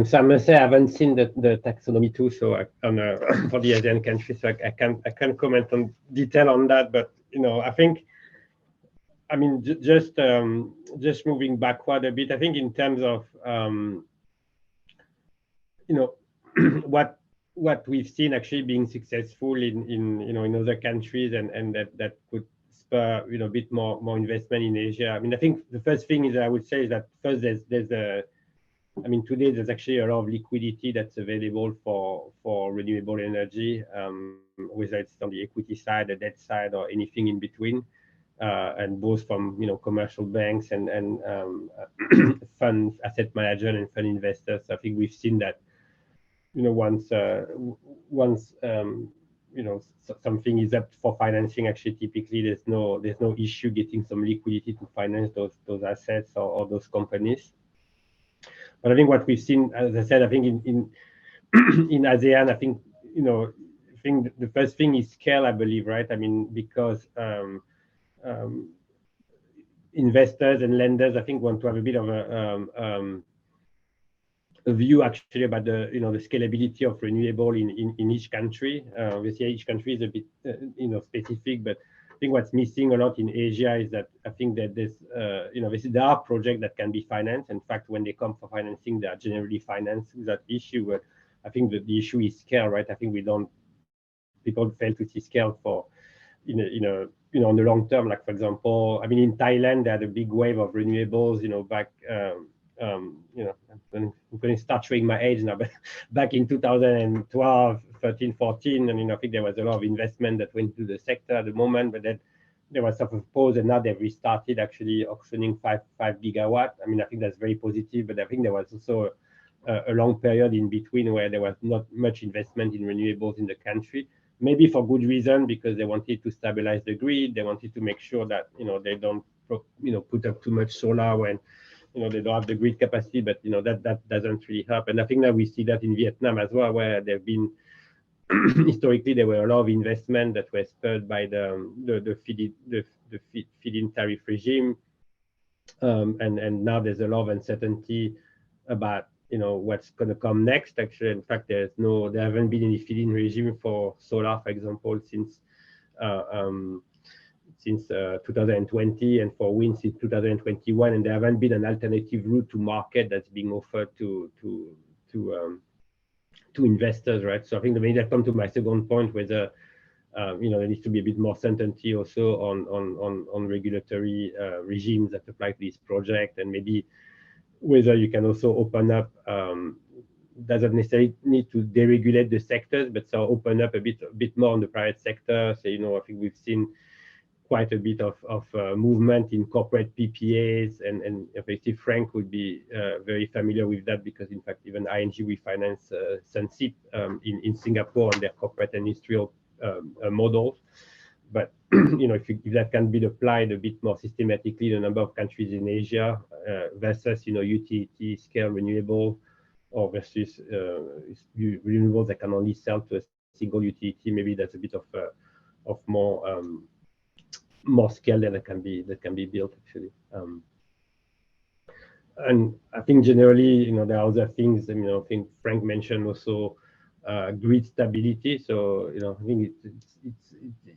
So I must say I haven't seen the taxonomy too, so for the ASEAN countries, so I can't comment on detail on that. But I think, I mean, just moving backward a bit, I think in terms of what we've seen actually being successful in other countries, and that could spur a bit more investment in Asia. I mean, I think the first thing is I would say is that first today there's actually a lot of liquidity that's available for renewable energy, whether it's on the equity side, the debt side, or anything in between, and both from commercial banks and funds, asset managers, and fund investors. I think we've seen that once something is up for financing, actually typically there's no issue getting some liquidity to finance those assets or those companies. But I think what we've seen, as I said, I think in ASEAN, I think the first thing is scale, I believe, right? I mean, because investors and lenders, I think, want to have a bit of a view actually about the the scalability of renewable in each country. Obviously, each country is a bit specific, but I think what's missing a lot in Asia is that I think that there's there are projects that can be financed. In fact, when they come for financing, they are generally financed without issue. But I think that the issue is scale, right? I think people fail to see scale for on the long term. Like, for example, I mean, in Thailand, they had a big wave of renewables, back I'm going to start showing my age now, but back in 2012, 13, 14, and I think there was a lot of investment that went to the sector at the moment, but then there was sort of a pause, and now they've restarted actually auctioning 5 gigawatt. I mean, I think that's very positive, but I think there was also a long period in between where there was not much investment in renewables in the country, maybe for good reason, because they wanted to stabilize the grid. They wanted to make sure that, they don't, put up too much solar when, they don't have the grid capacity, but that doesn't really help. And I think that we see that in Vietnam as well, where there've been historically there were a lot of investment that were spurred by the feed-in tariff regime, and now there's a lot of uncertainty about what's going to come next. Actually, in fact, there haven't been any feed-in regime for solar, for example, since 2020, and for wind since 2021, and there haven't been an alternative route to market that's being offered to investors, right? So I think maybe that comes to my second point, whether there needs to be a bit more certainty also on regulatory regimes that apply to this project, and maybe whether you can also open up, doesn't necessarily need to deregulate the sectors, but so open up a bit more on the private sector. So, I think we've seen quite a bit of movement in corporate PPAs, and effectively Frank would be very familiar with that, because in fact even ING we finance Sunsip in Singapore on their corporate industrial models. But if that can be applied a bit more systematically in a number of countries in Asia, versus utility scale renewable, or versus renewables that can only sell to a single utility, maybe that's a bit of more scale that can be built actually. And I think generally, there are other things. I think Frank mentioned also grid stability. So I think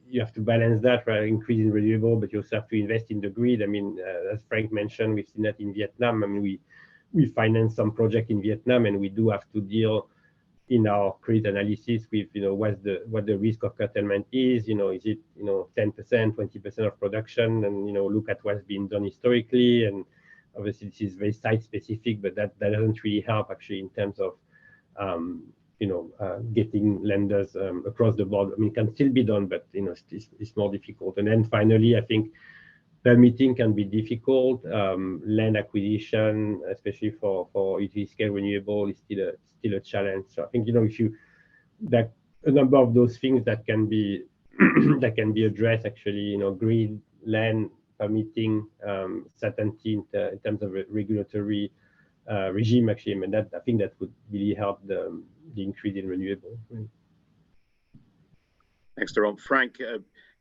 you have to balance that, right? Increase in renewable, but you also have to invest in the grid. As Frank mentioned, we've seen that in Vietnam. We finance some project in Vietnam, and we do have to deal in our grid analysis with what the risk of curtailment is. Is it 10%, 20% of production, and look at what's been done historically. And obviously this is very site specific, but that doesn't really help actually in terms of getting lenders across the board. It can still be done, but it's more difficult. And then finally, I think permitting can be difficult. Land acquisition, especially for utility scale renewable, is still a challenge. So I think that a number of those things that can be addressed actually, grid, land, permitting, certainty in terms of regulatory regime actually. I think that would really help the increase in renewable. Thanks, Laurent. Frank,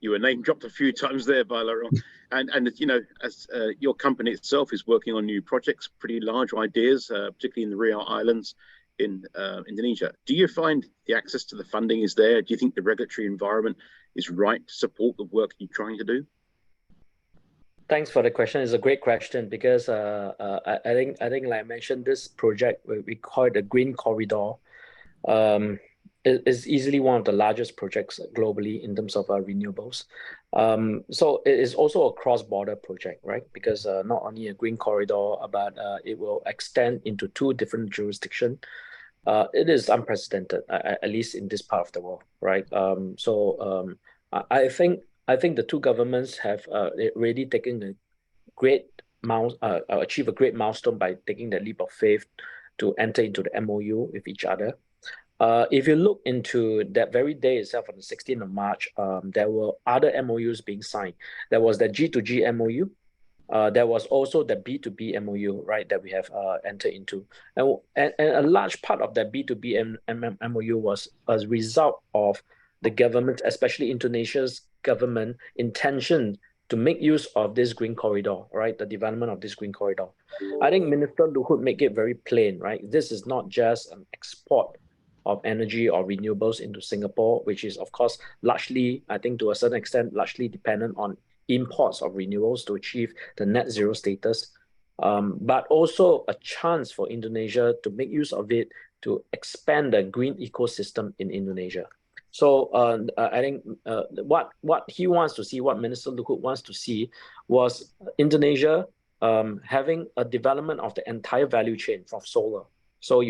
you were name dropped a few times there by Laurent, and as your company itself is working on new projects, pretty large ideas, particularly in the Riau Islands in Indonesia. Do you find the access to the funding is there? Do you think the regulatory environment is right to support the work you're trying to do? Thanks for the question. It's a great question, because I think like I mentioned, this project, we call it the Green Corridor, is easily one of the largest projects globally in terms of renewables. So it is also a cross-border project, right? Because not only a green corridor, but it will extend into 2 different jurisdictions. It is unprecedented, at least in this part of the world, right? I think the 2 governments have already taken achieve a great milestone by taking the leap of faith to enter into the MOU with each other. If you look into that very day itself, on the 16th of March, there were other MOUs being signed. There was the G2G MOU. There was also the B2B MOU, right, that we have entered into. And a large part of that B2B MOU was as a result of the government, especially Indonesia's government, intention to make use of this green corridor, right? The development of this green corridor. I think Minister Luhut made it very plain, right? This is not just an export of energy or renewables into Singapore, which is of course largely, I think to a certain extent, largely dependent on imports of renewables to achieve the net zero status, but also a chance for Indonesia to make use of it to expand the green ecosystem in Indonesia. So I think what he wants to see, what Minister Luhut wants to see, was Indonesia having a development of the entire value chain from solar. So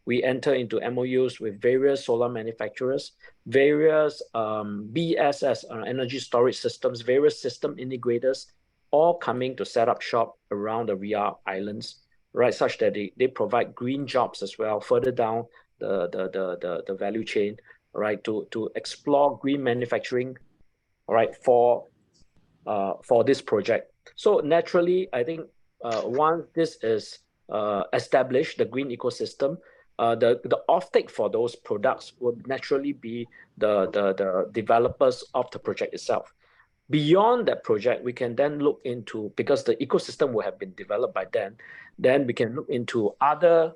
we enter into MOUs with various solar manufacturers, various BSS, energy storage systems, various system integrators, all coming to set up shop around the Riau Islands, right? Such that they provide green jobs as well, further down the value chain, right? To explore green manufacturing, right? For this project. So naturally, I think once this is established, the green ecosystem, the offtake for those products would naturally be the developers of the project itself. Beyond that project, we can then look into, because the ecosystem will have been developed by then we can look into other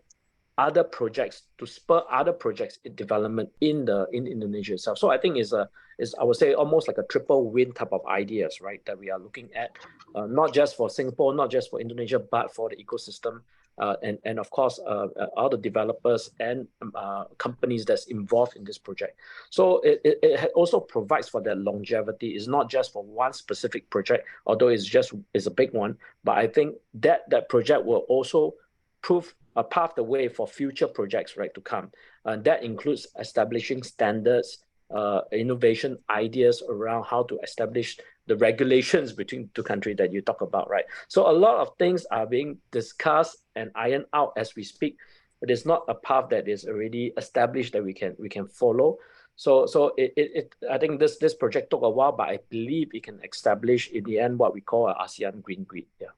other projects, to spur other projects in development in Indonesia itself. So I think is I would say almost like a triple win type of ideas, right, that we are looking at, not just for Singapore, not just for Indonesia, but for the ecosystem, and of course all the developers and companies that's involved in this project. So it also provides for that longevity. It's not just for one specific project, although it's a big one, but I think that project will also pave the way for future projects, right, to come. And that includes establishing standards, innovation ideas around how to establish the regulations between two countries that you talk about, right? So a lot of things are being discussed and ironed out as we speak. It is not a path that is already established that we can follow. So I think this project took a while, but I believe it can establish in the end what we call an ASEAN Green Grid. Yeah.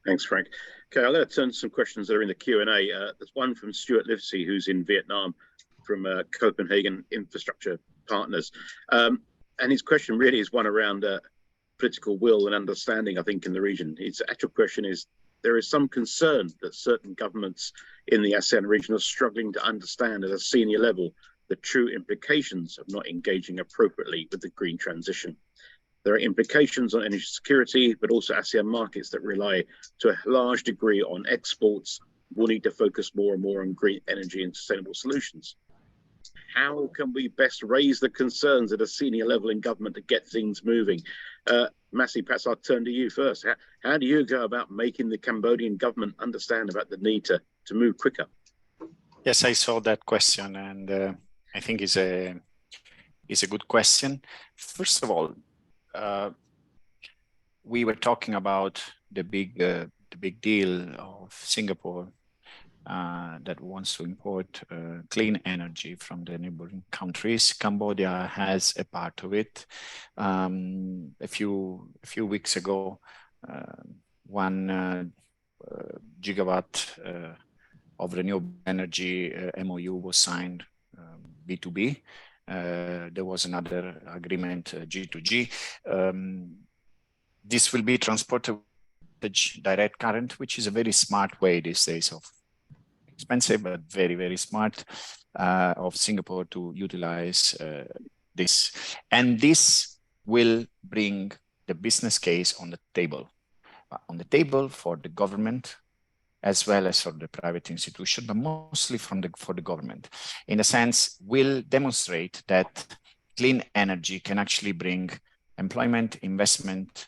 Thanks, Frank. Okay, I'm going to turn to some questions that are in the Q&A. There's one from Stuart Livesey, who's in Vietnam, from Copenhagen Infrastructure Partners. And his question really is one around political will and understanding, I think, in the region. His actual question is, there is some concern that certain governments in the ASEAN region are struggling to understand at a senior level the true implications of not engaging appropriately with the green transition. There are implications on energy security, but also ASEAN markets that rely to a large degree on exports will need to focus more and more on green energy and sustainable solutions. How can we best raise the concerns at a senior level in government to get things moving? Massey, perhaps I'll turn to you first. How do you go about making the Cambodian government understand about the need to move quicker? Yes, I saw that question, and I think it's a good question. First of all, we were talking about the big deal of Singapore that wants to import clean energy from the neighboring countries. Cambodia has a part of it. A few weeks ago, 1 gigawatt of renewable energy MOU was signed, B2B. There was another agreement, G2G. This will be transported direct current, which is a very smart way these days of expensive, but very, very smart of Singapore to utilize this. And this will bring the business case on the table for the government, as well as for the private institution, but mostly for the government. In a sense, will demonstrate that clean energy can actually bring employment, investment,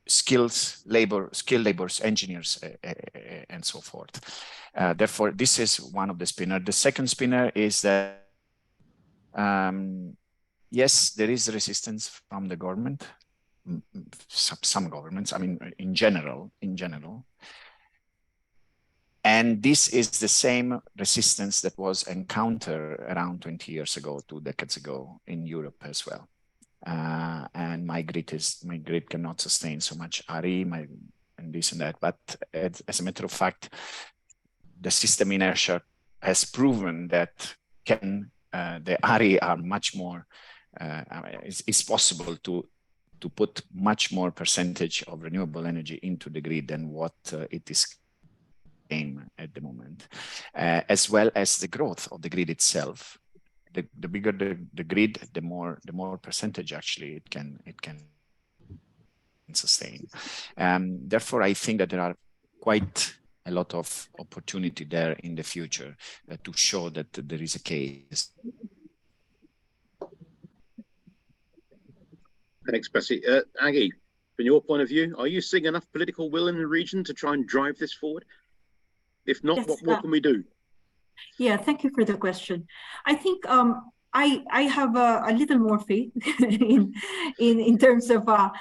skilled laborers, engineers, and so forth. Therefore, this is one of the spinners. The second spinner is that, yes, there is resistance from the government, some governments, I mean, in general. And this is the same resistance that was encountered around 20 years ago, 2 decades ago in Europe as well. And my grid cannot sustain so much RE and this and that. But as a matter of fact, the system inertia has proven that the RE are much more, it's possible to put much more percentage of renewable energy into the grid than what it is at the moment, as well as the growth of the grid itself. The bigger the grid, the more percentage actually it can sustain. Therefore, I think that there are quite a lot of opportunity there in the future to show that there is a case. Thanks, Bessie. Aggie, from your point of view, are you seeing enough political will in the region to try and drive this forward? If not, yes, what more can we do? Yeah, thank you for the question. I think I have a little more faith in terms of a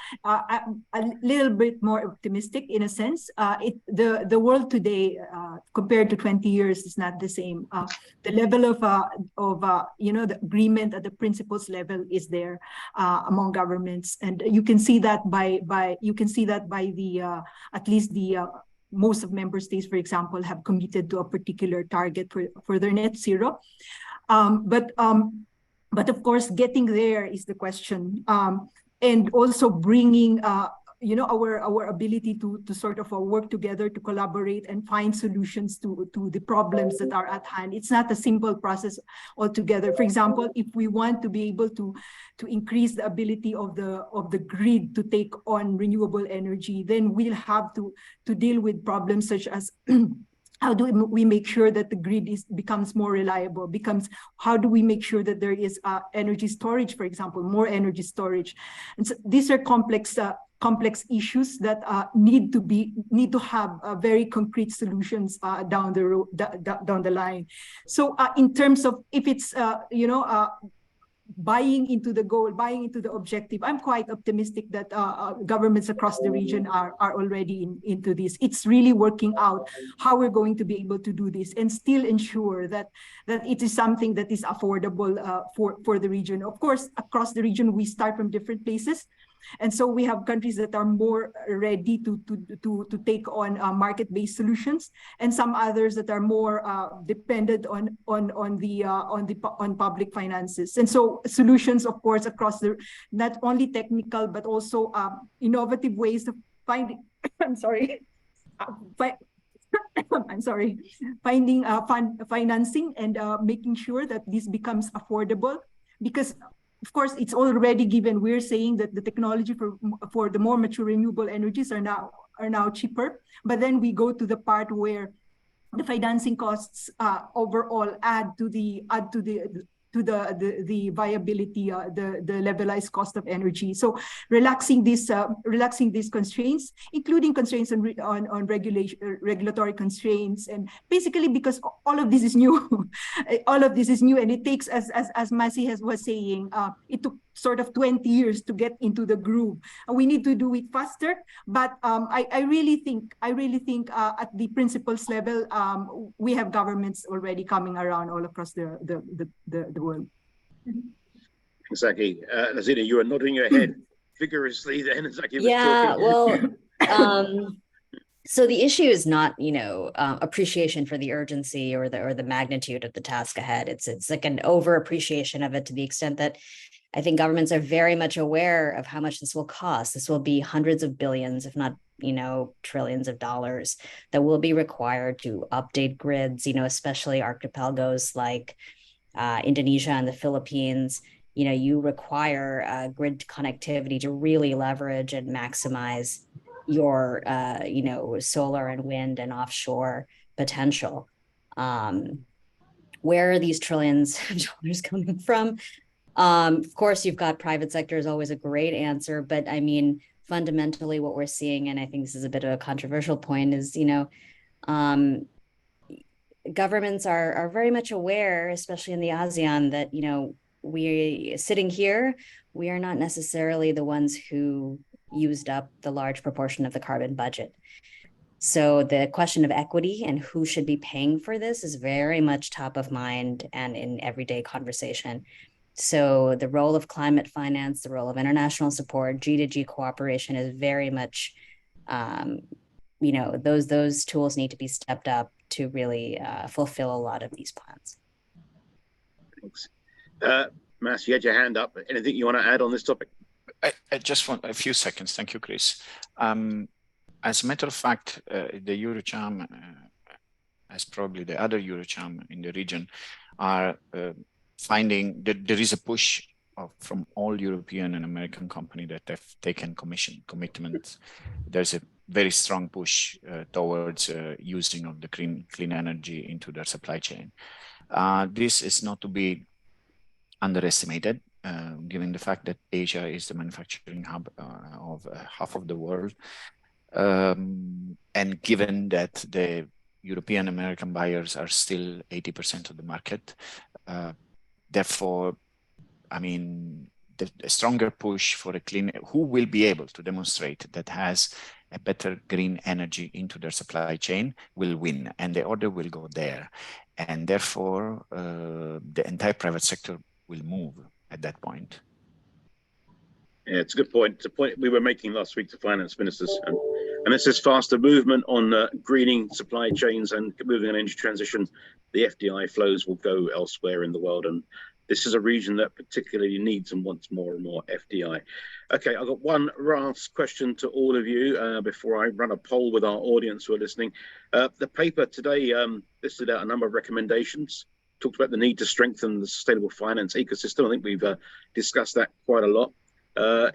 little bit more optimistic in a sense. The world today compared to 20 years is not the same. The level of the agreement at the principles level is there among governments, and you can see that by the at least the most of member states, for example, have committed to a particular target for their net zero. But of course, getting there is the question. And also bringing our ability to sort of work together, to collaborate and find solutions to the problems that are at hand. It's not a simple process altogether. For example, if we want to be able to increase the ability of the grid to take on renewable energy, then we'll have to deal with problems such as how do we make sure that the grid becomes more reliable? How do we make sure that there is energy storage, for example, more energy storage? And so these are complex issues that need to have very concrete solutions down the line. So in terms of if it's buying into the goal, buying into the objective, I'm quite optimistic that governments across the region are already into this. It's really working out how we're going to be able to do this and still ensure that it is something that is affordable for the region. Of course, across the region, we start from different places. And so we have countries that are more ready to take on market-based solutions, and some others that are more dependent on public finances. And so solutions, of course, across the not only technical but also innovative ways of finding. I'm sorry. Finding financing and making sure that this becomes affordable, because of course, it's already given. We're saying that the technology for the more mature renewable energies are now cheaper. But then we go to the part where the financing costs overall add to the viability, the levelized cost of energy. So relaxing these constraints, including constraints on regulatory constraints, and basically because all of this is new, and it takes, as Masi was saying, it took sort of 20 years to get into the groove. We need to do it faster, but I really think at the principles level, we have governments already coming around all across the world. Exactly. Nazina, you are nodding your head vigorously then as Zaki was yeah, talking. well, so the issue is not, appreciation for the urgency or the magnitude of the task ahead. It's like an over appreciation of it, to the extent that I think governments are very much aware of how much this will cost. This will be hundreds of billions, if not, trillions of dollars that will be required to update grids, especially archipelagos like Indonesia and the Philippines. You require grid connectivity to really leverage and maximize your, solar and wind and offshore potential. Where are these trillions of dollars coming from? Of course, you've got private sector is always a great answer, but I mean, fundamentally what we're seeing, and I think this is a bit of a controversial point, is, governments are very much aware, especially in the ASEAN, that, we sitting here, we are not necessarily the ones who used up the large proportion of the carbon budget. So the question of equity and who should be paying for this is very much top of mind and in everyday conversation. So the role of climate finance, the role of international support, G2G cooperation is very much, those tools need to be stepped up to really fulfill a lot of these plans. Thanks. Mas, you had your hand up. Anything you want to add on this topic? I just want a few seconds. Thank you, Chris. As a matter of fact, the EuroCharm, as probably the other EuroCharm in the region, are finding that there is a push from all European and American companies that have taken commitments. There's a very strong push towards using of the clean energy into their supply chain. This is not to be underestimated, given the fact that Asia is the manufacturing hub of half of the world. And given that the European American buyers are still 80% of the market, therefore, I mean, the stronger push for a clean, who will be able to demonstrate that has a better green energy into their supply chain will win, and the order will go there. And therefore, the entire private sector will move at that point. Yeah, it's a good point. It's a point we were making last week to finance ministers. And this is faster movement on greening supply chains and moving on energy transition. The FDI flows will go elsewhere in the world, and this is a region that particularly needs and wants more and more FDI. Okay, I've got one last question to all of you before I run a poll with our audience who are listening. The paper today listed out a number of recommendations, talked about the need to strengthen the sustainable finance ecosystem. I think we've discussed that quite a lot.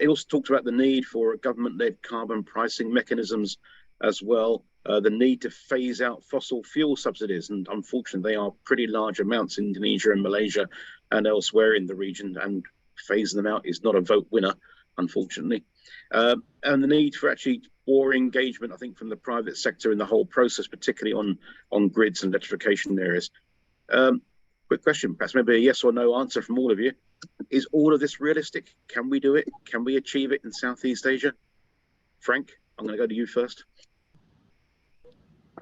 It also talked about the need for government-led carbon pricing mechanisms as well, the need to phase out fossil fuel subsidies, and unfortunately they are pretty large amounts in Indonesia and Malaysia and elsewhere in the region, and phasing them out is not a vote winner, unfortunately. And the need for actually more engagement, I think, from the private sector in the whole process, particularly on grids and electrification areas. Quick question, perhaps maybe a yes or no answer from all of you. Is all of this realistic? Can we do it? Can we achieve it in Southeast Asia? Frank, I'm going to go to you first.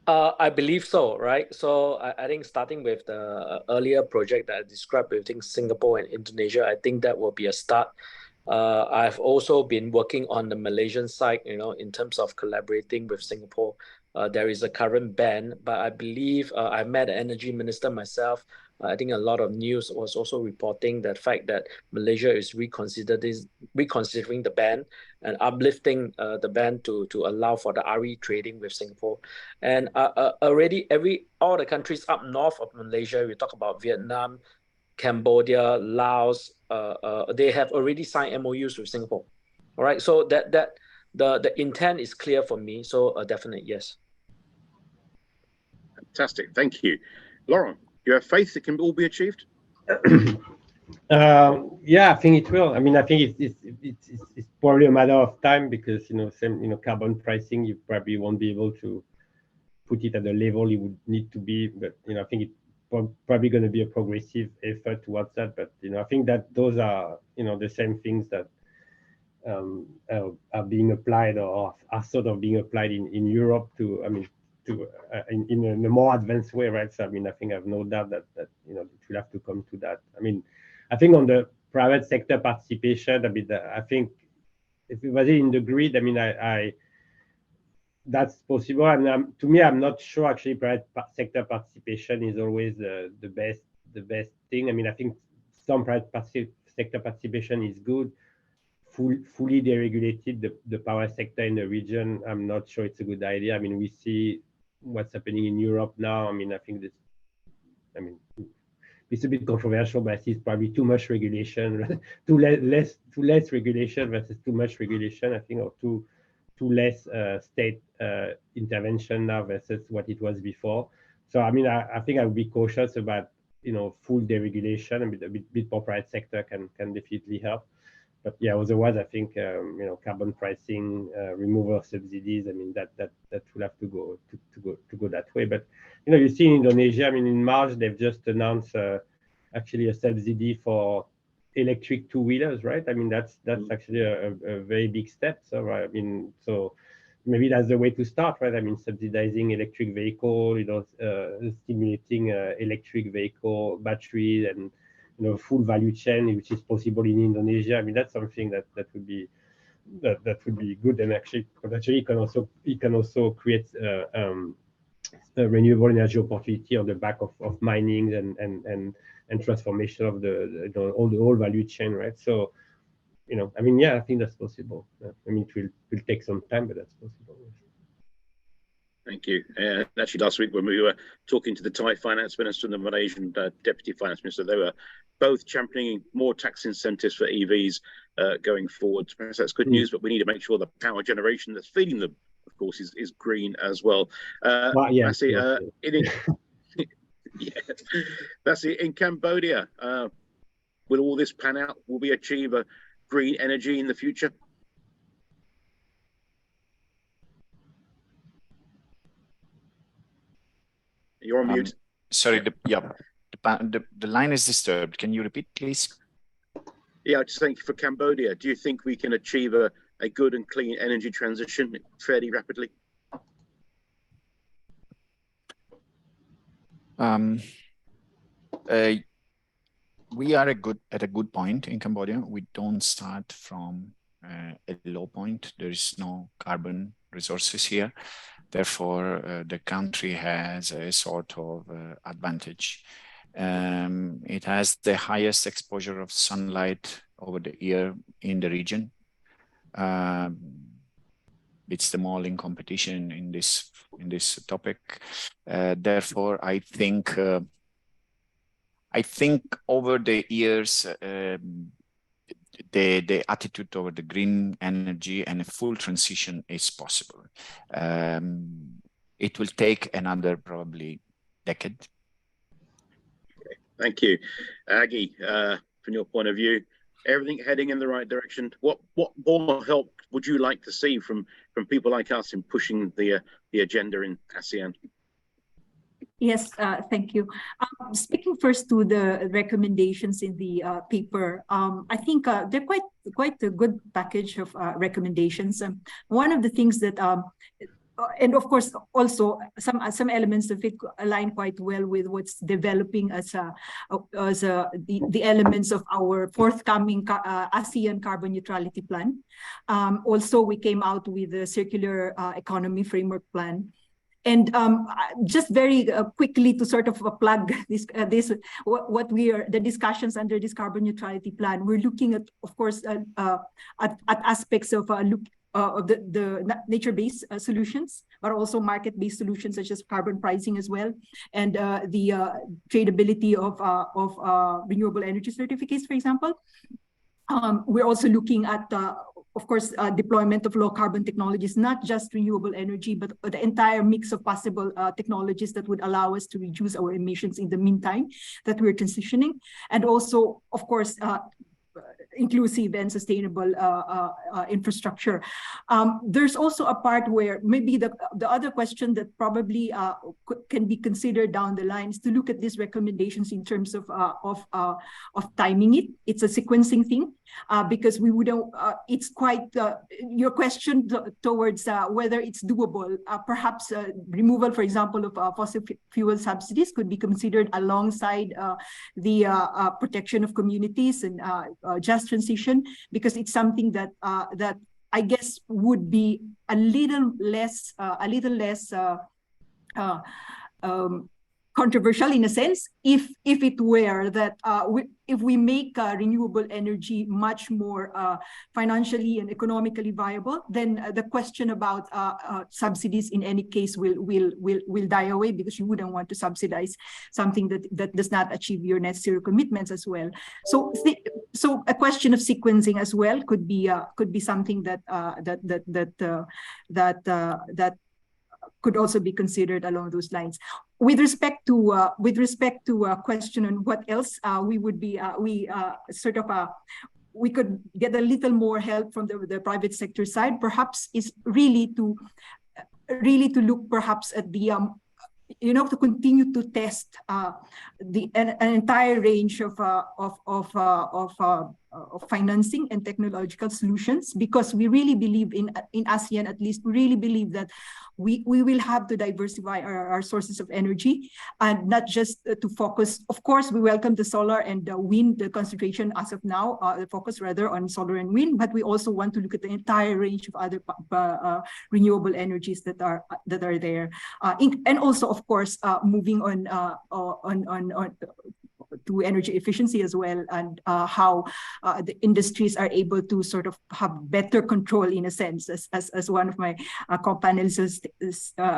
I believe so, right? So I think starting with the earlier project that I described between Singapore and Indonesia, I think that will be a start. I've also been working on the Malaysian side, in terms of collaborating with Singapore. There is a current ban, but I believe I met the energy minister myself. I think a lot of news was also reporting the fact that Malaysia is reconsidering the ban and uplifting the ban to allow for the RE trading with Singapore. And already all the countries up north of Malaysia, we talk about Vietnam, Cambodia, Laos, they have already signed MOUs with Singapore. All right, so that the intent is clear for me. So a definite yes. Fantastic, thank you. Laurent, you have faith it can all be achieved? Yeah, I think it will. I mean, I think it's probably a matter of time because carbon pricing, you probably won't be able to put it at the level it would need to be. But I think it's probably going to be a progressive effort towards that. But I think that those are the same things that are being applied or are sort of being applied in Europe in a more advanced way, right? So I mean, I think I have no doubt that it will have to come to that. I mean, I think on the private sector participation, I mean, I think if it was in the grid, I mean, that's possible. And to me, I'm not sure actually private sector participation is always the best thing. I mean, I think some private sector participation is good. Fully deregulated the power sector in the region, I'm not sure it's a good idea. I mean, we see what's happening in Europe now. I mean, I think it's a bit controversial, but it's probably too much regulation, too less regulation versus too much regulation, I think, or too less state intervention now versus what it was before. So I mean, I think I would be cautious about full deregulation. I mean, a bit more private sector can definitely help. But yeah, otherwise, I think carbon pricing, removal of subsidies. I mean, that will have to go that way. But you see in Indonesia, I mean, in March they've just announced actually a subsidy for electric two-wheelers, right? I mean, that's actually a very big step. So right? I mean, so maybe that's the way to start, right? I mean, subsidizing electric vehicle, stimulating electric vehicle batteries and full value chain, which is possible in Indonesia. I mean, that's something that would be good, and actually it can also create a renewable energy opportunity on the back of mining and transformation of the whole value chain, right? So I mean, yeah, I think that's possible. I mean, it will take some time, but that's possible. Thank you. Actually, last week when we were talking to the Thai finance minister and the Malaysian deputy finance minister, they were both championing more tax incentives for EVs going forward. Perhaps that's good news, but we need to make sure the power generation that's feeding them, of course, is green as well. That's it. In Cambodia, will all this pan out? Will we achieve a green energy in the future? You're on mute. Sorry, the line is disturbed. Can you repeat, please? Yeah, just thank you for Cambodia. Do you think we can achieve a good and clean energy transition fairly rapidly? We are at a good point in Cambodia. We don't start from a low point. There is no carbon resources here. Therefore, the country has a sort of advantage. It has the highest exposure of sunlight over the year in the region. It's the all in competition in this topic. Therefore, I think over the years, the attitude toward the green energy and a full transition is possible. It will take another probably decade. Okay, thank you. Aggie, from your point of view, everything heading in the right direction. What more help would you like to see from people like us in pushing the agenda in ASEAN? Yes, thank you. Speaking first to the recommendations in the paper, I think they're quite a good package of recommendations. One of the things that and of course, also some elements of it align quite well with what's developing as the elements of our forthcoming ASEAN carbon neutrality plan. Also, we came out with the circular economy framework plan. And just very quickly to sort of plug the discussions under this carbon neutrality plan, we're looking at, of course, at aspects of the nature-based solutions, but also market-based solutions such as carbon pricing as well, and the tradability of renewable energy certificates, for example. We're also looking at, of course, deployment of low carbon technologies, not just renewable energy, but the entire mix of possible technologies that would allow us to reduce our emissions in the meantime that we're transitioning. And also, of course, inclusive and sustainable infrastructure. There's also a part where maybe the other question that probably can be considered down the line is to look at these recommendations in terms of timing it. It's a sequencing thing because we wouldn't. It's quite your question towards whether it's doable. Perhaps removal, for example, of fossil fuel subsidies could be considered alongside the protection of communities and just transition, because it's something that that I guess would be a little less controversial in a sense if it were that if we make renewable energy much more financially and economically viable, then the question about subsidies in any case will die away, because you wouldn't want to subsidize something that does not achieve your net zero commitments as well. So a question of sequencing as well could be something that could also be considered along those lines. With respect to a question on what else we would be we could get a little more help from the private sector side, perhaps is really to look perhaps at the to continue to test an entire range of financing and technological solutions, because we really believe in ASEAN, at least, we really believe that we will have to diversify our sources of energy, and not just to focus. Of course, we welcome the solar and the wind, the concentration as of now, the focus rather on solar and wind, but we also want to look at the entire range of other renewable energies that are there, and also, of course, moving on to energy efficiency as well, and how the industries are able to sort of have better control, in a sense, as one of my co-panelists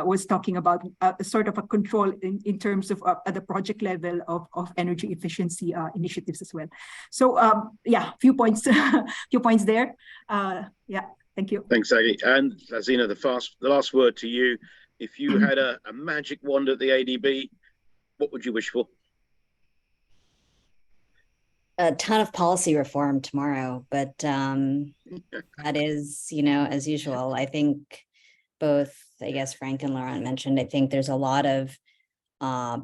was talking about, sort of a control in terms of at the project level of energy efficiency initiatives as well. So yeah, few points there. Yeah, thank you. Thanks, Aggie. And Azina, the last word to you. If you had a magic wand at the ADB, what would you wish for? A ton of policy reform tomorrow, but that is, as usual. I think both, I guess Frank and Laurent mentioned, I think there's a lot of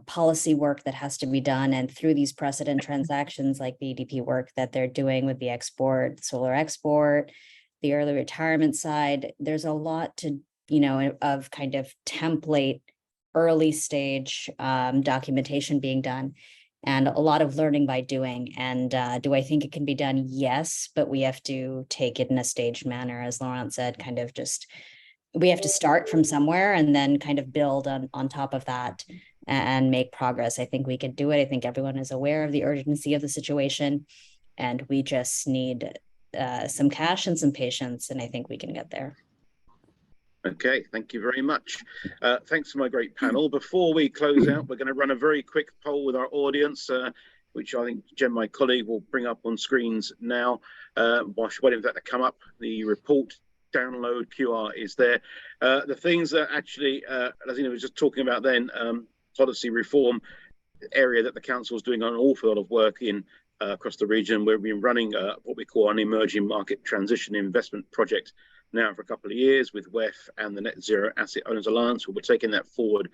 policy work that has to be done, and through these precedent transactions like the ADP work that they're doing with the solar export, the early retirement side, there's a lot to, of kind of template early stage documentation being done, and a lot of learning by doing. And do I think it can be done? Yes, but we have to take it in a staged manner, as Laurent said, kind of just, we have to start from somewhere and then kind of build on top of that. and make progress. I think we can do it. I think everyone is aware of the urgency of the situation, and we just need some cash and some patience, and I think we can get there. Okay, thank you very much. Thanks to my great panel. Before we close out, we're going to run a very quick poll with our audience, which I think Jen, my colleague, will bring up on screens now. While she's waiting for that to come up, the report download QR is there. The things that actually, as you know, was just talking about then, policy reform area that the council is doing an awful lot of work in across the region. We've been running what we call an emerging market transition investment project now for a couple of years with WEF and the Net Zero Asset Owners Alliance. We're taking that forward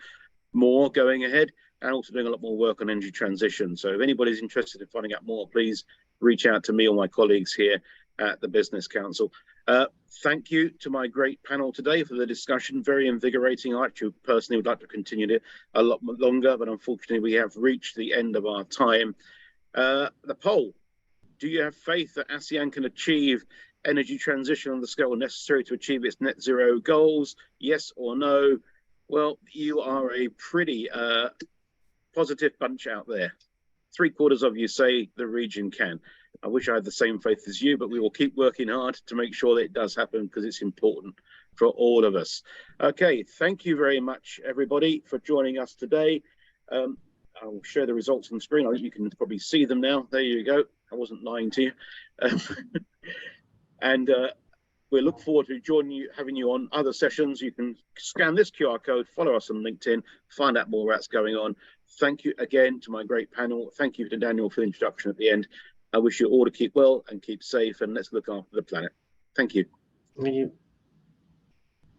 more going ahead, and also doing a lot more work on energy transition. So if anybody's interested in finding out more, please reach out to me or my colleagues here at the Business Council. Thank you to my great panel today for the discussion. Very invigorating. I actually personally would like to continue it a lot longer, but unfortunately we have reached the end of our time. The poll: do you have faith that ASEAN can achieve energy transition on the scale necessary to achieve its net zero goals? Yes or no? Well, you are a pretty positive bunch out there. 3/4 of you say the region can. I wish I had the same faith as you, but we will keep working hard to make sure that it does happen, because it's important for all of us. Okay, thank you very much, everybody, for joining us today. I'll share the results on the screen. I think you can probably see them now. There you go. I wasn't lying to you. And we look forward to joining you, having you on other sessions. You can scan this QR code, follow us on LinkedIn, find out more what's going on. Thank you again to my great panel. Thank you to Daniel for the introduction at the end. I wish you all to keep well and keep safe, and let's look after the planet. Thank you. Thank you.